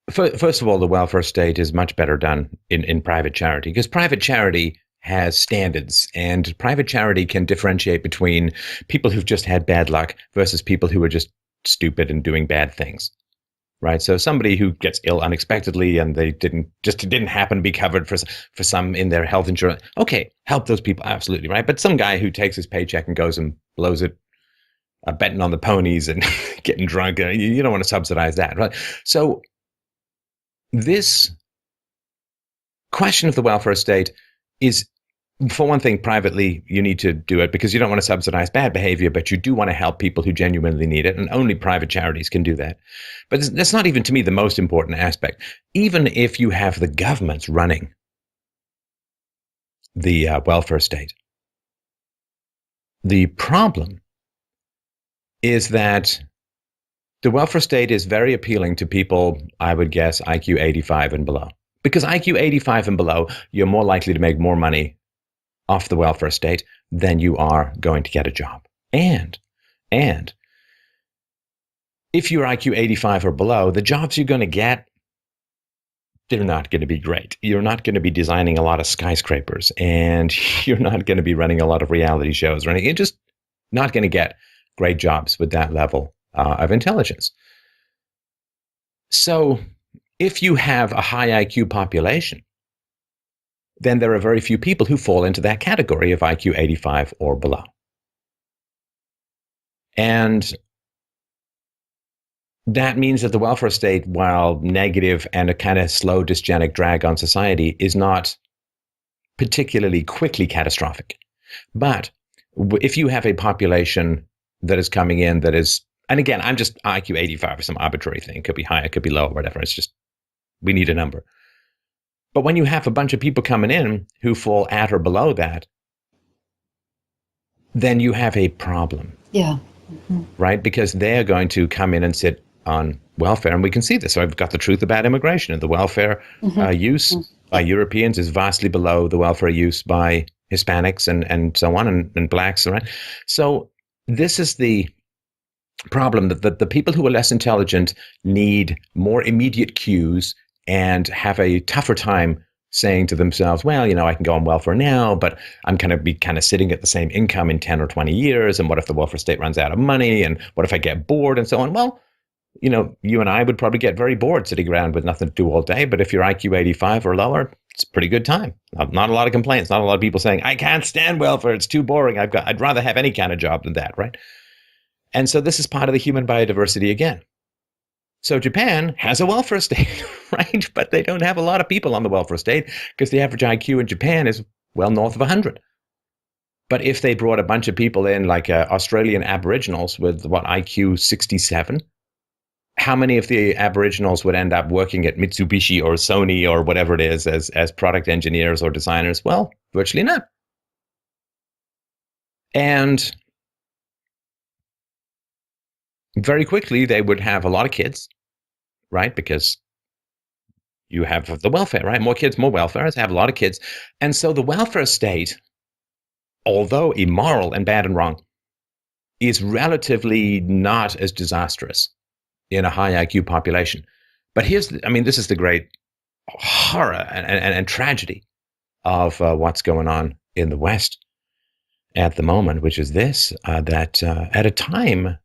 First of all, the welfare state is much better done in private charity, because private charity has standards, and private charity can differentiate between people who've just had bad luck versus people who are just stupid and doing bad things, right? So somebody who gets ill unexpectedly and they didn't happen to be covered for some in their health insurance, okay, help those people, absolutely, right? But some guy who takes his paycheck and goes and blows it betting on the ponies and getting drunk, you don't want to subsidize that, right? So this question of the welfare state is, for one thing, privately, you need to do it because you don't want to subsidize bad behavior, but you do want to help people who genuinely need it, and only private charities can do that. But that's not even, to me, the most important aspect. Even if you have the governments running the welfare state, the problem is that the welfare state is very appealing to people, I would guess, IQ 85 and below. Because IQ 85 and below, you're more likely to make more money off the welfare state than you are going to get a job. And if you're IQ 85 or below, the jobs you're going to get, they're not going to be great. You're not going to be designing a lot of skyscrapers, and you're not going to be running a lot of reality shows or anything. You're just not going to get great jobs with that level of intelligence. So if you have a high IQ population, then there are very few people who fall into that category of IQ 85 or below. And that means that the welfare state, while negative and a kind of slow dysgenic drag on society, is not particularly quickly catastrophic. But if you have a population that is coming in that is And again, I'm just IQ 85 or some arbitrary thing. It could be higher, it could be lower, whatever. It's just, we need a number. But when you have a bunch of people coming in who fall at or below that, then you have a problem. Yeah. Right? Because they're going to come in and sit on welfare. And we can see this. So I've got the truth about immigration, and the welfare use by Europeans is vastly below the welfare use by Hispanics and so on, and blacks. Right? So this is the problem, that the people who are less intelligent need more immediate cues and have a tougher time saying to themselves, well, I can go on welfare now, but I'm going to be kind of sitting at the same income in 10 or 20 years. And what if the welfare state runs out of money? And what if I get bored and so on? Well, you and I would probably get very bored sitting around with nothing to do all day. But if you're IQ 85 or lower, it's a pretty good time. Not a lot of complaints. Not a lot of people saying, I can't stand welfare. It's too boring. I'd rather have any kind of job than that, right? And so this is part of the human biodiversity again. So Japan has a welfare state, right? But they don't have a lot of people on the welfare state because the average IQ in Japan is well north of 100. But if they brought a bunch of people in, like Australian Aboriginals with IQ 67, how many of the Aboriginals would end up working at Mitsubishi or Sony or whatever it is as product engineers or designers? Well, virtually none. And very quickly, they would have a lot of kids, right? Because you have the welfare, right? More kids, more welfare. They have a lot of kids. And so the welfare state, although immoral and bad and wrong, is relatively not as disastrous in a high IQ population. But this is the great horror and tragedy of what's going on in the West at the moment, which is this, that at a time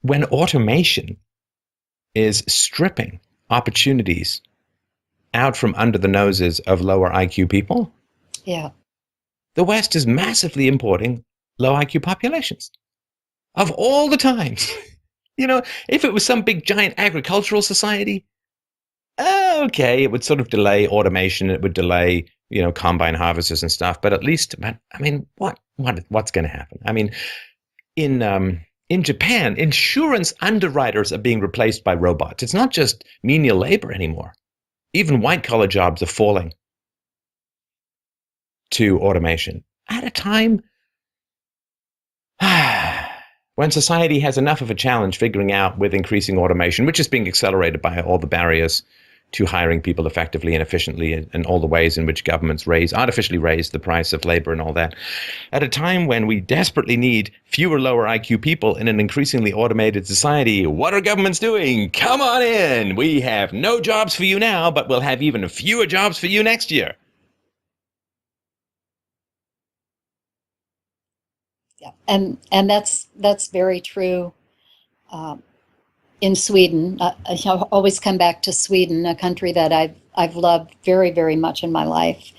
when automation is stripping opportunities out from under the noses of lower IQ people, the West is massively importing low IQ populations of all the times. If it was some big giant agricultural society, okay, it would sort of delay automation. It would delay, combine harvesters and stuff. But at least, what's going to happen? In Japan, insurance underwriters are being replaced by robots. It's not just menial labor anymore. Even white-collar jobs are falling to automation at a time when society has enough of a challenge figuring out with increasing automation, which is being accelerated by all the barriers to hiring people effectively and efficiently, and all the ways in which governments artificially raise the price of labor and all that. At a time when we desperately need fewer lower IQ people in an increasingly automated society, what are governments doing? Come on in. We have no jobs for you now, but we'll have even fewer jobs for you next year. Yeah, and that's very true. In Sweden, I always come back to Sweden, a country that I've loved very, very much in my life.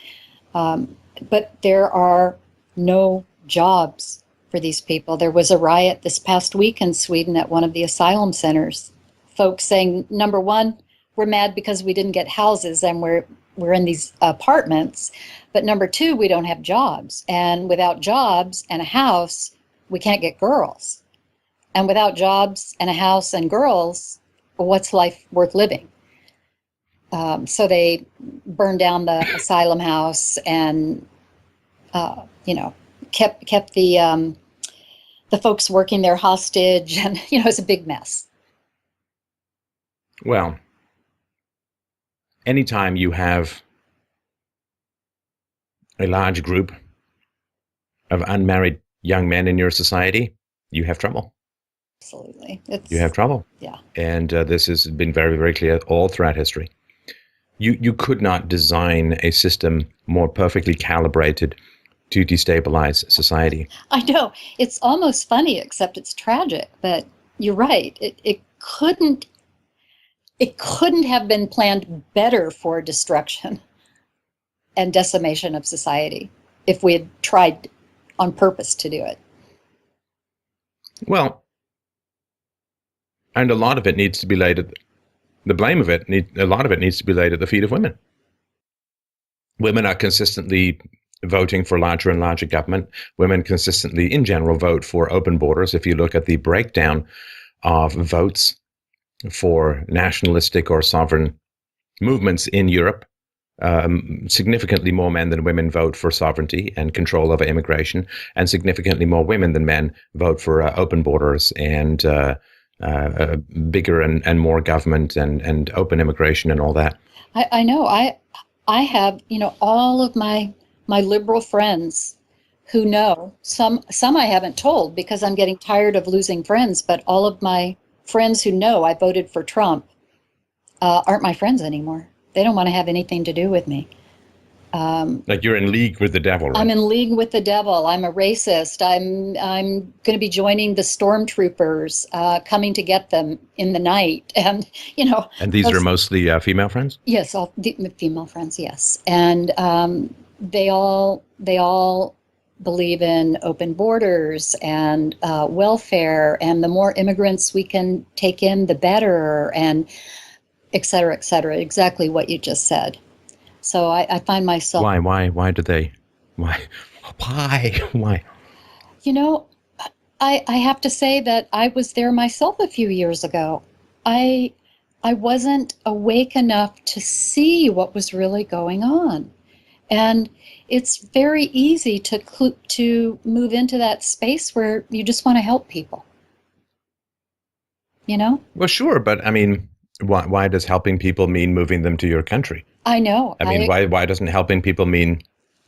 But there are no jobs for these people. There was a riot this past week in Sweden at one of the asylum centers. Folks saying, number one, we're mad because we didn't get houses and we're in these apartments. But number two, we don't have jobs. And without jobs and a house, we can't get girls. And without jobs and a house and girls, what's life worth living? So they burned down the asylum house and, kept the folks working there hostage, and it's a big mess. Well, anytime you have a large group of unmarried young men in your society, you have trouble. Absolutely. You have trouble. Yeah. And this has been very, very clear all throughout history. You could not design a system more perfectly calibrated to destabilize society. I know. It's almost funny, except it's tragic. But you're right. It couldn't have been planned better for destruction and decimation of society if we had tried on purpose to do it. Well, and a lot of it needs to be laid at the blame of it. A lot of it needs to be laid at the feet of women. Women are consistently voting for larger and larger government. Women consistently, in general, vote for open borders. If you look at the breakdown of votes for nationalistic or sovereign movements in Europe, significantly more men than women vote for sovereignty and control over immigration, and significantly more women than men vote for open borders and bigger and more government and open immigration and all that. I know. I have, all of my liberal friends who know. Some I haven't told because I'm getting tired of losing friends, but all of my friends who know I voted for Trump aren't my friends anymore. They don't want to have anything to do with me. Like you're in league with the devil, right? I'm in league with the devil. I'm a racist. I'm going to be joining the stormtroopers, coming to get them in the night. And, And these are mostly female friends? Yes, all female friends, yes. And they all believe in open borders and welfare, and the more immigrants we can take in, the better, and et cetera, exactly what you just said. So I find myself... Why do they? Why? I have to say that I was there myself a few years ago. I wasn't awake enough to see what was really going on. And it's very easy to move into that space where you just want to help people. Well, sure, but I mean, why does helping people mean moving them to your country? I know. I mean, why doesn't helping people mean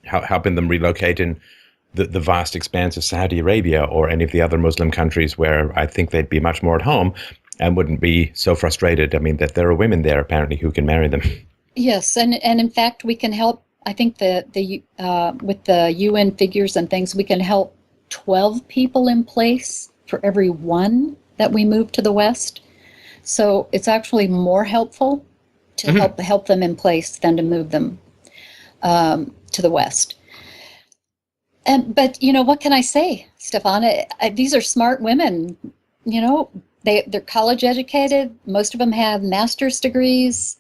helping them relocate in the vast expanse of Saudi Arabia or any of the other Muslim countries where I think they'd be much more at home and wouldn't be so frustrated? I mean, that there are women there apparently who can marry them. Yes, and in fact, we can help. I think the with the UN figures and things, we can help 12 people in place for every one that we move to the West. So it's actually more helpful to help them in place than to move them to the West. But what can I say, Stefan? These are smart women. They're college educated. Most of them have master's degrees.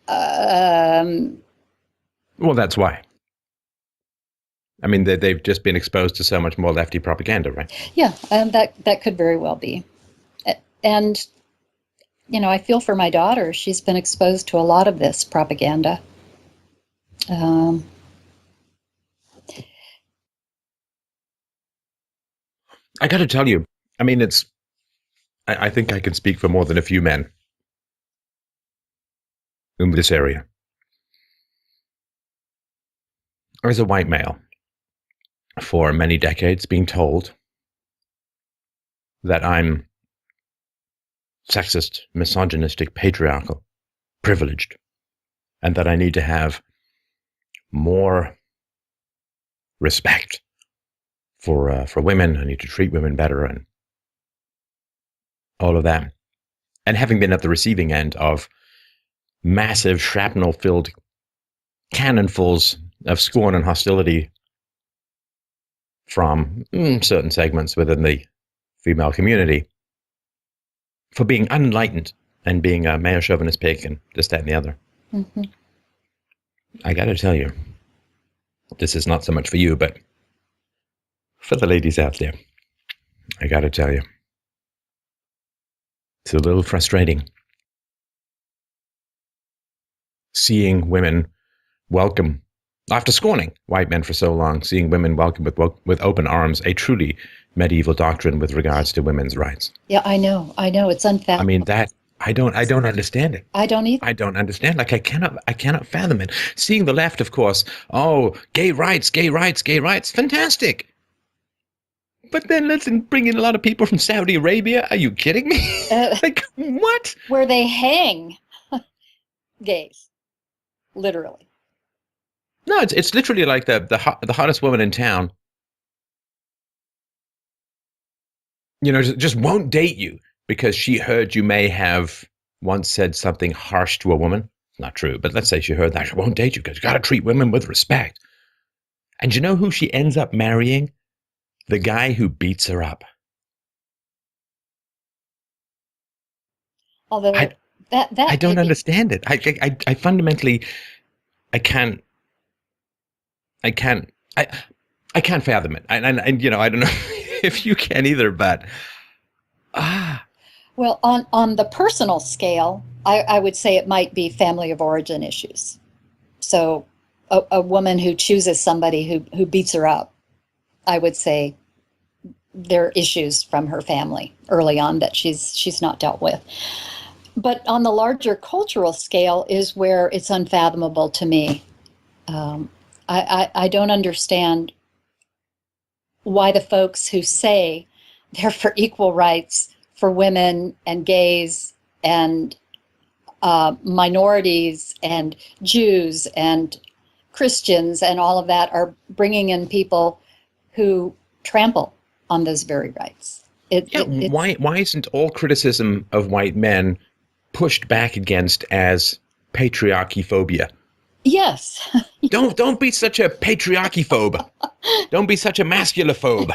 Well, that's why. I mean, they've just been exposed to so much more lefty propaganda, right? Yeah, that could very well be. And, I feel for my daughter. She's been exposed to a lot of this propaganda. I got to tell you, I mean, I think I can speak for more than a few men in this area. As a white male, for many decades, being told that I'm sexist, misogynistic, patriarchal, privileged, and that I need to have more respect for women. I need to treat women better and all of that. And having been at the receiving end of massive shrapnel-filled cannonfuls of scorn and hostility from certain segments within the female community for being unenlightened and being a male chauvinist pig and this, that, and the other. Mm-hmm. I got to tell you, this is not so much for you, but for the ladies out there, I got to tell you, it's a little frustrating seeing women welcome, after scorning white men for so long, seeing women welcome with open arms a truly medieval doctrine with regards to women's rights. Yeah, I know. It's unfathomable. I mean, that I don't understand it. I don't either. I don't understand. Like I cannot fathom it. Seeing the left, of course, gay rights, fantastic. But then let's bring in a lot of people from Saudi Arabia. Are you kidding me? Like what? Where they hang gays, literally. No, it's literally like the hottest woman in town. Just won't date you because she heard you may have once said something harsh to a woman. It's not true, but let's say she heard that. She won't date you because you got to treat women with respect. And you know who she ends up marrying? The guy who beats her up. Although I don't understand it. I fundamentally, I can't I can't. I can't fathom it. And you know, I don't know if you can either. But Well, on the personal scale, I would say it might be family of origin issues. So a woman who chooses somebody who beats her up, I would say there are issues from her family early on that she's not dealt with. But on the larger cultural scale is where it's unfathomable to me. I don't understand why the folks who say they're for equal rights for women and gays and minorities and Jews and Christians and all of that are bringing in people who trample on those very rights. Why isn't all criticism of white men pushed back against as patriarchy phobia? Yes. Don't be such a patriarchy phobe. Don't be such a masculophobe.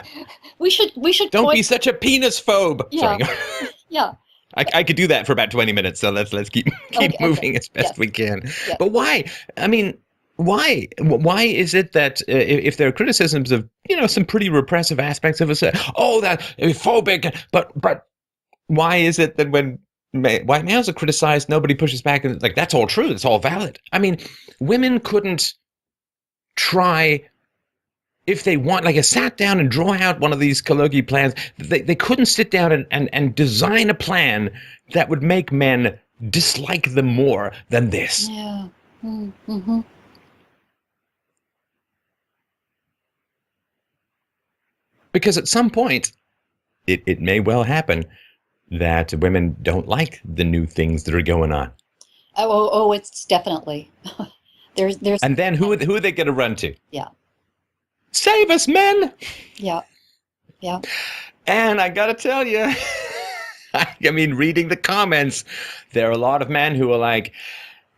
We should Don't be such a penis phobe. Yeah. Sorry. Yeah. I could do that for about 20 minutes, so let's keep moving as best we can. Yeah. But why? I mean, why? Why is it that if there are criticisms of, you know, some pretty repressive aspects of us, oh, that phobic, but why is it that when white males are criticized, nobody pushes back and like, that's all true, it's all valid? I mean, women couldn't try if they want, like, sat down and draw out one of these colloquial plans. They couldn't sit down and design a plan that would make men dislike them more than this. Yeah. Mm-hmm. Because at some point, it may well happen that women don't like the new things that are going on. Oh, it's definitely. there's. And then who are they going to run to? Yeah. Save us, men! Yeah. Yeah. And I got to tell you, I mean, reading the comments, there are a lot of men who are like,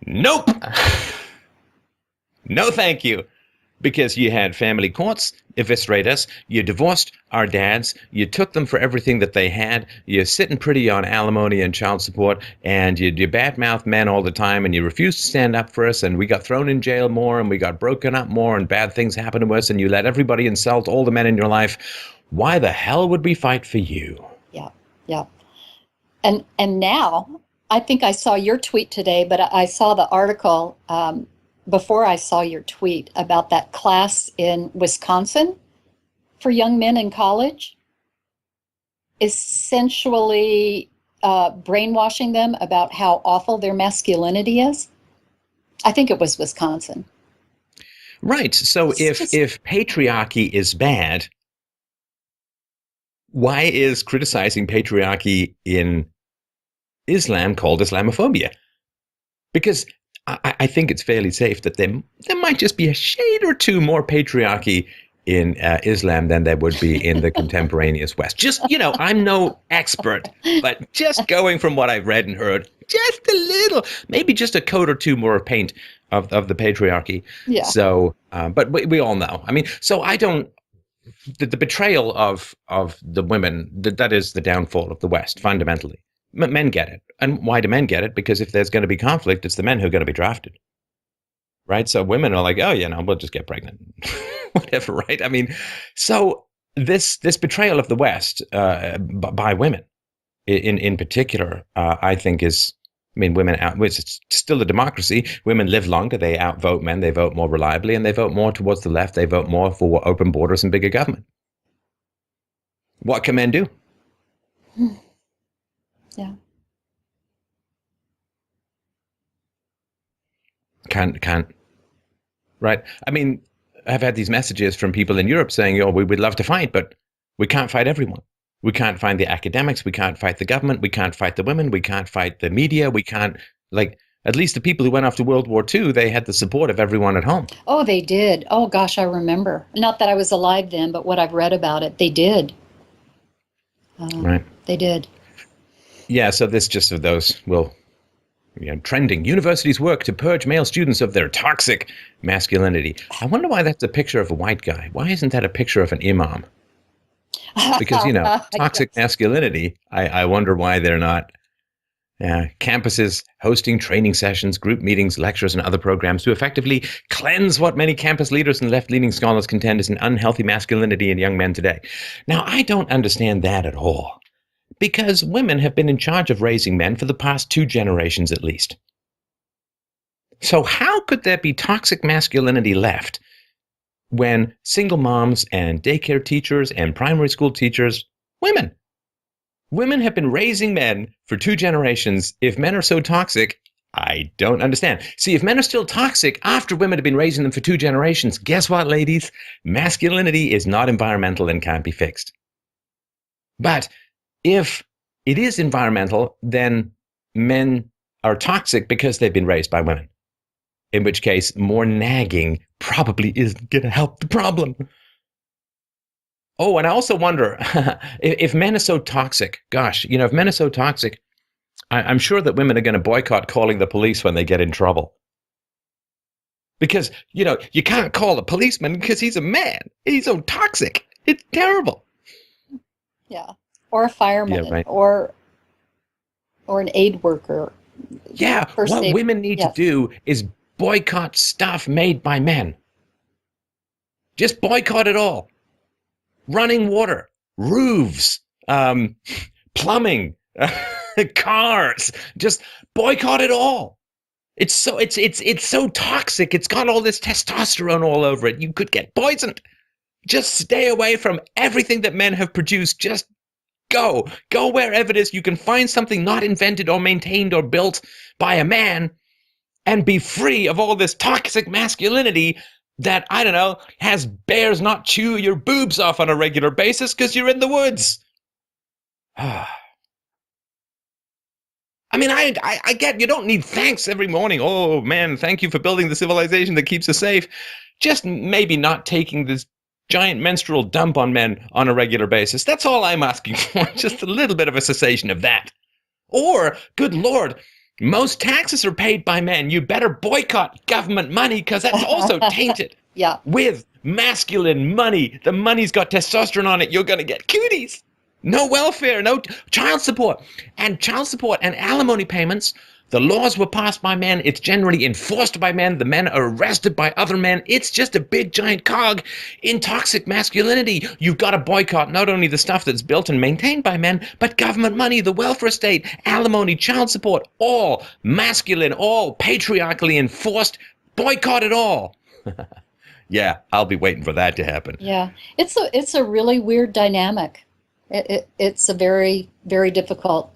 nope, no thank you. Because you had family courts eviscerate us, you divorced our dads, you took them for everything that they had, you're sitting pretty on alimony and child support, and you badmouth men all the time, and you refuse to stand up for us, and we got thrown in jail more, and we got broken up more, and bad things happened to us, and you let everybody insult all the men in your life. Why the hell would we fight for you? Yeah, yeah. And now, I think I saw your tweet today, but I saw the article before I saw your tweet about that class in Wisconsin for young men in college, essentially brainwashing them about how awful their masculinity is. I think it was Wisconsin. Right. So if patriarchy is bad, why is criticizing patriarchy in Islam called Islamophobia? Because I think it's fairly safe that there might just be a shade or two more patriarchy in Islam than there would be in the contemporaneous West. Just, you know, I'm no expert, but just going from what I've read and heard, just a little, maybe just a coat or two more of paint of the patriarchy. Yeah. So, but we all know. I mean, so I don't, the betrayal of the women, that is the downfall of the West, fundamentally. Men get it. And why do men get it? Because if there's going to be conflict, it's the men who are going to be drafted. Right? So women are like, oh, yeah, no, we'll just get pregnant. Whatever, right? I mean, so this betrayal of the West by women in particular, I think is, I mean, women it's still a democracy. Women live longer. They outvote men. They vote more reliably, and they vote more towards the left. They vote more for open borders and bigger government. What can men do? Yeah. Can't. Right. I mean, I've had these messages from people in Europe saying, oh, we would love to fight, but we can't fight everyone. We can't find the academics. We can't fight the government. We can't fight the women. We can't fight the media. We can't, like, at least the people who went off to World War II, they had the support of everyone at home. Oh, they did. Oh, gosh, I remember. Not that I was alive then, but what I've read about it, they did. Right. They did. Yeah, so this just of those will, trending. Universities work to purge male students of their toxic masculinity. I wonder why that's a picture of a white guy. Why isn't that a picture of an imam? Because, toxic masculinity, I wonder why they're not Campuses hosting training sessions, group meetings, lectures, and other programs to effectively cleanse what many campus leaders and left-leaning scholars contend is an unhealthy masculinity in young men today. Now, I don't understand that at all, because women have been in charge of raising men for the past 2 generations at least. So how could there be toxic masculinity left when single moms and daycare teachers and primary school teachers, women have been raising men for 2 generations? If men are so toxic, I don't understand. See, if men are still toxic after women have been raising them for 2 generations, guess what, ladies? Masculinity is not environmental and can't be fixed. But if it is environmental, then men are toxic because they've been raised by women. In which case, more nagging probably isn't going to help the problem. Oh, and I also wonder, if men are so toxic, gosh, if men are so toxic, I'm sure that women are going to boycott calling the police when they get in trouble. Because, you can't call a policeman because he's a man. He's so toxic. It's terrible. Yeah. Or a fireman, yeah, right. or an aid worker. Yeah, what women need to do is boycott stuff made by men. Just boycott it all. Running water, roofs, plumbing, cars, just boycott it all. It's so toxic. It's got all this testosterone all over it. You could get poisoned. Just stay away from everything that men have produced. Just go wherever it is. You can find something not invented or maintained or built by a man and be free of all this toxic masculinity that, I don't know, has bears not chew your boobs off on a regular basis because you're in the woods. I mean, I get you don't need thanks every morning. Oh, man, thank you for building the civilization that keeps us safe. Just maybe not taking this giant menstrual dump on men on a regular basis. That's all I'm asking for. Just a little bit of a cessation of that. Or, good Lord, most taxes are paid by men. You better boycott government money because that's also tainted with masculine money. The money's got testosterone on it. You're going to get cooties. No welfare, no child support. And child support and alimony payments, the laws were passed by men. It's generally enforced by men. The men are arrested by other men. It's just a big giant cog in toxic masculinity. You've got to boycott not only the stuff that's built and maintained by men, but government money, the welfare state, alimony, child support, all masculine, all patriarchally enforced. Boycott it all. Yeah, I'll be waiting for that to happen. Yeah, it's a really weird dynamic. It's a very, very difficult,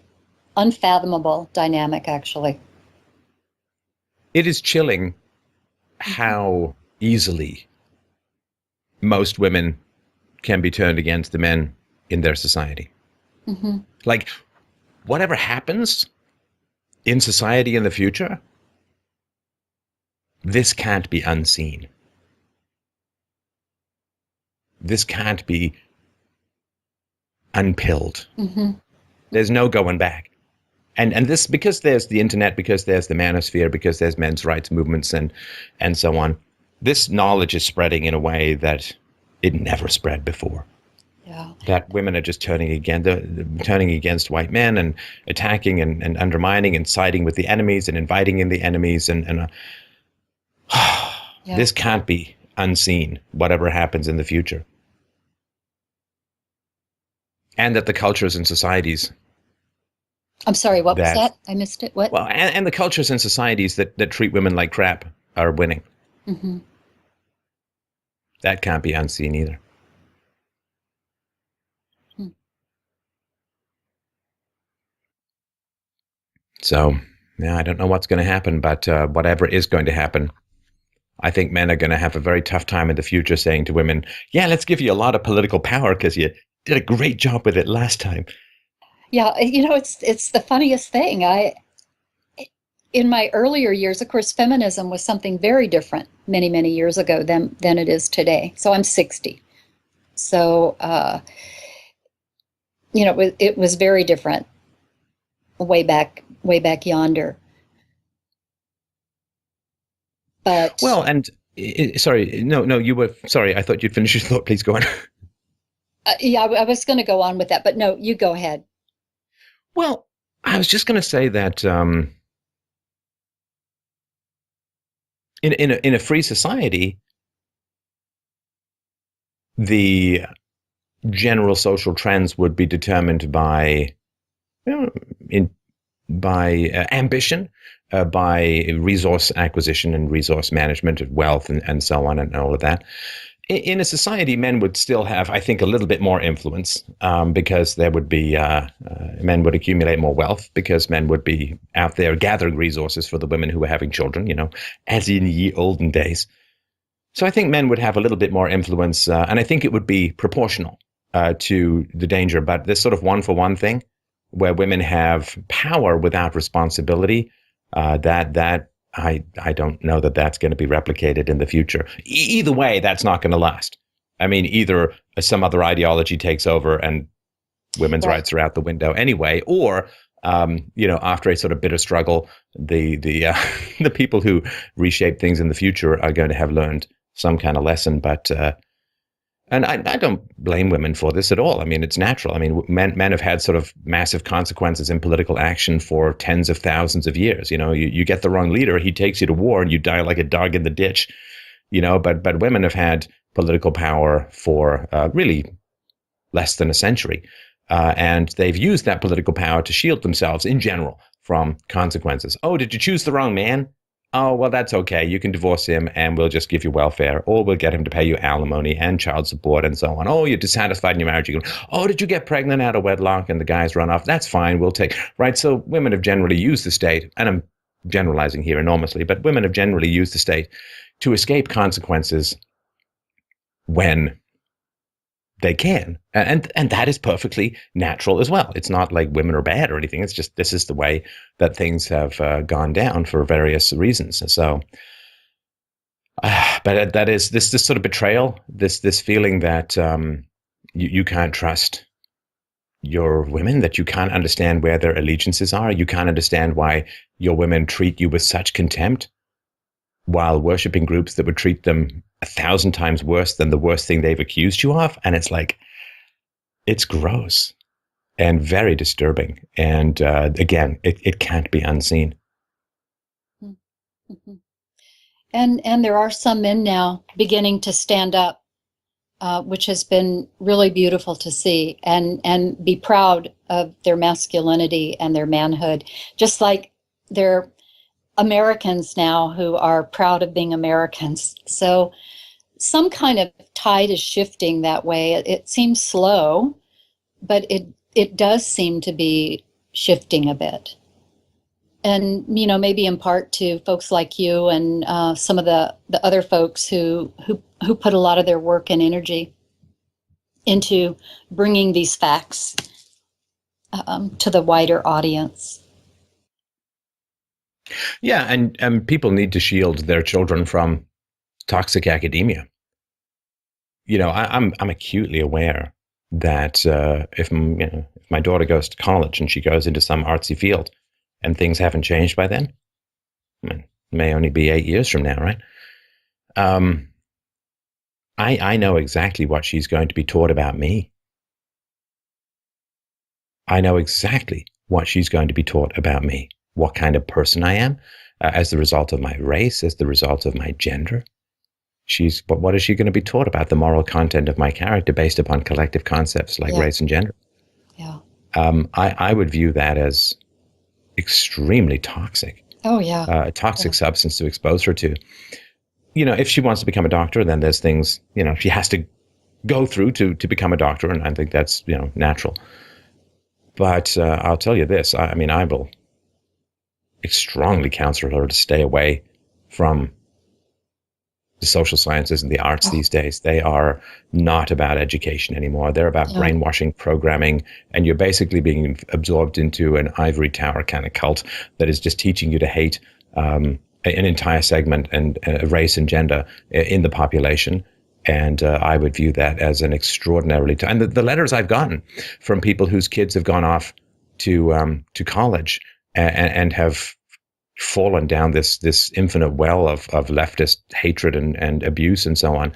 unfathomable dynamic, actually. It is chilling how easily most women can be turned against the men in their society. Mm-hmm. Like, whatever happens in society in the future, this can't be unseen. This can't be unpilled. Mm-hmm. There's no going back. And this, because there's the internet, because there's the manosphere, because there's men's rights movements and so on, this knowledge is spreading in a way that it never spread before. Yeah. That women are just turning against white men and attacking and undermining and siding with the enemies and inviting in the enemies This can't be unseen, whatever happens in the future. And that the cultures and societies. I'm sorry, what was that? I missed it. What? Well, and the cultures and societies that treat women like crap are winning. Mm-hmm. That can't be unseen either. So, yeah, I don't know what's going to happen, but whatever is going to happen, I think men are going to have a very tough time in the future saying to women, yeah, let's give you a lot of political power because you did a great job with it last time. Yeah, it's the funniest thing. In my earlier years, of course, feminism was something very different many, many years ago than it is today. So I'm 60. So, it was very different way back yonder. But well, and sorry, no, you were sorry. I thought you'd finish your thought. Please go on. I was going to go on with that, but no, you go ahead. Well, I was just going to say that in a free society, the general social trends would be determined by, ambition, by resource acquisition and resource management of wealth and so on and all of that. In a society, men would still have, I think, a little bit more influence because there would be, men would accumulate more wealth because men would be out there gathering resources for the women who were having children, as in ye olden days. So I think men would have a little bit more influence, and I think it would be proportional to the danger. But this sort of one-for-one thing where women have power without responsibility, that I don't know that that's going to be replicated in the future. Either way, that's not going to last. I mean, either some other ideology takes over and women's rights are out the window anyway, or after a sort of bitter struggle, the people who reshape things in the future are going to have learned some kind of lesson. But and I don't blame women for this at all. I mean, it's natural. I mean, men have had sort of massive consequences in political action for tens of thousands of years. You get the wrong leader, he takes you to war, and you die like a dog in the ditch. But women have had political power for really less than a century, and they've used that political power to shield themselves in general from consequences. Oh, did you choose the wrong man? Oh, well, that's okay. You can divorce him and we'll just give you welfare, or we'll get him to pay you alimony and child support and so on. Oh, you're dissatisfied in your marriage. You go, oh, did you get pregnant out of wedlock and the guy's run off? That's fine. We'll take, right? So women have generally used the state, and I'm generalizing here enormously, but women have generally used the state to escape consequences when they can. And that is perfectly natural as well. It's not like women are bad or anything. It's just, this is the way that things have gone down for various reasons. So, but that is this sort of betrayal, this feeling that you can't trust your women, that you can't understand where their allegiances are. You can't understand why your women treat you with such contempt while worshiping groups that would treat them 1,000 times worse than the worst thing they've accused you of. And it's like, it's gross and very disturbing. And again, it can't be unseen. Mm-hmm. And there are some men now beginning to stand up, which has been really beautiful to see, and be proud of their masculinity and their manhood, just like they're Americans now who are proud of being Americans. So some kind of tide is shifting that way. It seems slow, but it does seem to be shifting a bit. And, maybe in part to folks like you and some of the other folks who put a lot of their work and energy into bringing these facts to the wider audience. Yeah, and people need to shield their children from toxic academia. I'm acutely aware that if my daughter goes to college and she goes into some artsy field and things haven't changed by then, it may only be 8 years from now, right? I know exactly what she's going to be taught about me. I know exactly what she's going to be taught about me, what kind of person I am as the result of my race, as the result of my gender. But what is she going to be taught about? The moral content of my character based upon collective concepts like race and gender. Yeah. I would view that as extremely toxic. Oh, yeah. A toxic substance to expose her to. If she wants to become a doctor, then there's things, she has to go through to become a doctor. And I think that's, natural. But I'll tell you this, I will strongly counsel her to stay away from the social sciences and the arts these days. They are not about education anymore. They're about brainwashing, programming, and you're basically being absorbed into an ivory tower kind of cult that is just teaching you to hate an entire segment and race and gender in the population. And I would view that as an extraordinarily and the letters I've gotten from people whose kids have gone off to college and have fallen down this infinite well of leftist hatred and abuse and so on.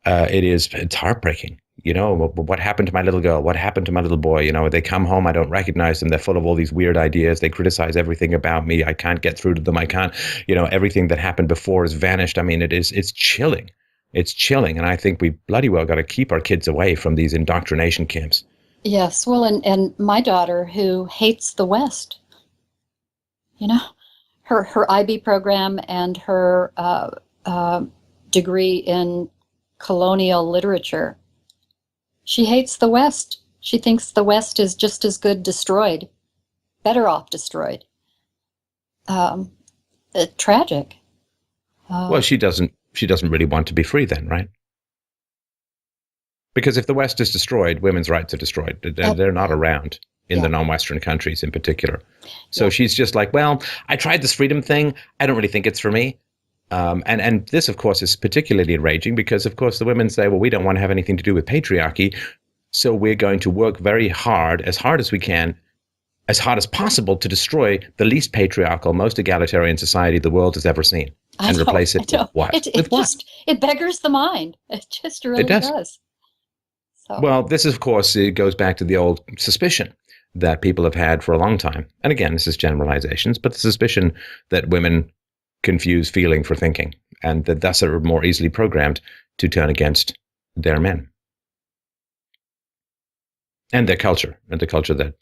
It's heartbreaking. You know, what happened to my little girl? What happened to my little boy? You know, they come home, I don't recognize them. They're full of all these weird ideas. They criticize everything about me. I can't get through to them. I can't, you know, everything that happened before has vanished. I mean, it's chilling. It's chilling. And I think we bloody well got to keep our kids away from these indoctrination camps. Yes. Well, and my daughter, who hates the West, you know, her IB program and her degree in colonial literature, she hates the West. She thinks the West is just as good destroyed, better off destroyed. Tragic. Well, she doesn't really want to be free then, right? Because if the West is destroyed, women's rights are destroyed. They're not around in the non-Western countries in particular. So she's just like, well, I tried this freedom thing. I don't really think it's for me. And this, of course, is particularly enraging because, of course, the women say, well, we don't want to have anything to do with patriarchy. So we're going to work very hard as we can, as hard as possible to destroy the least patriarchal, most egalitarian society the world has ever seen and replace it with what? It beggars the mind. It just really does. So. Well, this, of course, it goes back to the old suspicion that people have had for a long time. And again, this is generalizations, but the suspicion that women confuse feeling for thinking, and that thus are more easily programmed to turn against their men and their culture, and the culture that,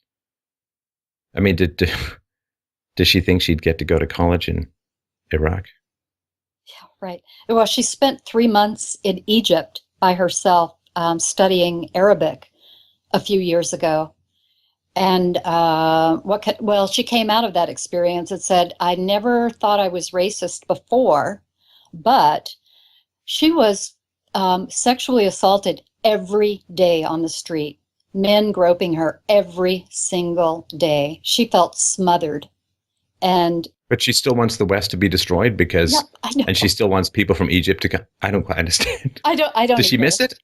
I mean, does she think she'd get to go to college in Iraq? Yeah, right. Well, she spent 3 months in Egypt by herself studying Arabic a few years ago. And she came out of that experience and said, I never thought I was racist before, but she was sexually assaulted every day on the street, men groping her every single day. She felt smothered. But she still wants the West to be destroyed because, I know. And she still wants people from Egypt to come. I don't quite understand. I don't. Does she miss it?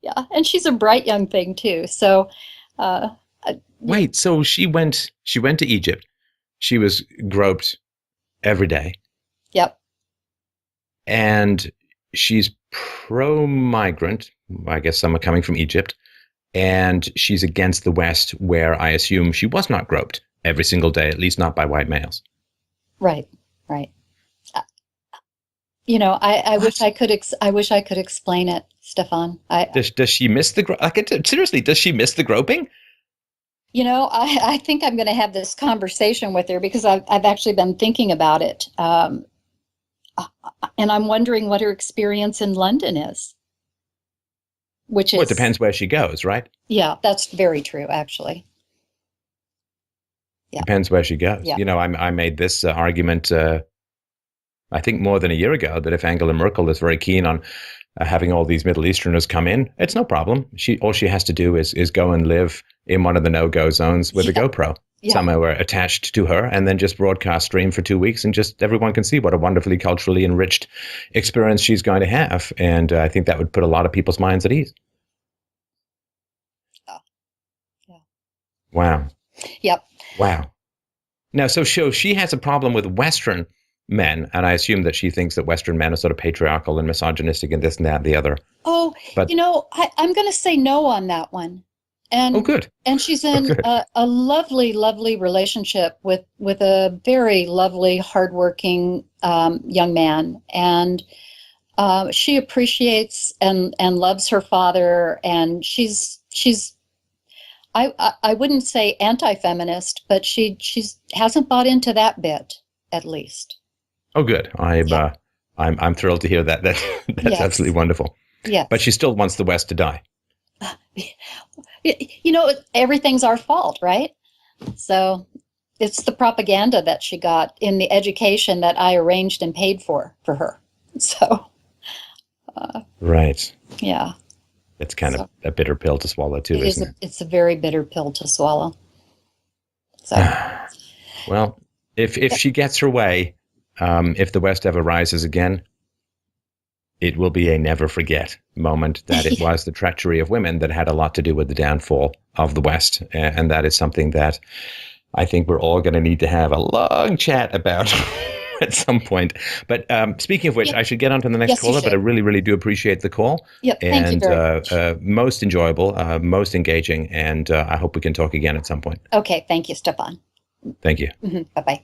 Yeah, and she's a bright young thing too. So. Wait, so she went to Egypt. She was groped every day. Yep. And she's pro-migrant. I guess some are coming from Egypt. And she's against the West, where I assume she was not groped every single day, at least not by white males. Right. You know, I wish I could. I wish I could explain it, Stefan. Does she miss the seriously? Does she miss the groping? You know, I think I'm going to have this conversation with her because I've actually been thinking about it, and I'm wondering what her experience in London is. Which is, well, it depends where she goes, right? Yeah, that's very true, actually. Yeah. Depends where she goes. Yeah. You know, I made this argument. I think more than a year ago, that if Angela Merkel is very keen on having all these Middle Easterners come in, it's no problem. All she has to do is go and live in one of the no-go zones with a GoPro somewhere attached to her, and then just broadcast stream for 2 weeks, and just everyone can see what a wonderfully culturally enriched experience she's going to have. And I think that would put a lot of people's minds at ease. Yeah. Wow. Yep. Wow. Now, so she has a problem with Western men, and I assume that she thinks that Western men are sort of patriarchal and misogynistic and this and that and the other. Oh, but, you know, I'm going to say no on that one. And, good. And she's in a lovely, lovely relationship with a very lovely, hardworking young man. And she appreciates and loves her father. And she's I wouldn't say anti-feminist, but she hasn't bought into that bit, at least. Oh, good. I'm thrilled to hear that. That's absolutely wonderful. Yeah. But she still wants the West to die. You know, everything's our fault, right? So it's the propaganda that she got in the education that I arranged and paid for her. So. Right. Yeah. It's kind of a bitter pill to swallow too, isn't it? It's a very bitter pill to swallow. So. Well, if she gets her way, if the West ever rises again, it will be a never forget moment that it was the treachery of women that had a lot to do with the downfall of the West. And that is something that I think we're all going to need to have a long chat about at some point. But speaking of which, I should get on to the next Yes, you caller, but I should. really, really do appreciate the call. Yep, thank you very much. Most enjoyable, most engaging, and I hope we can talk again at some point. Okay, thank you, Stefan. Thank you. Bye-bye.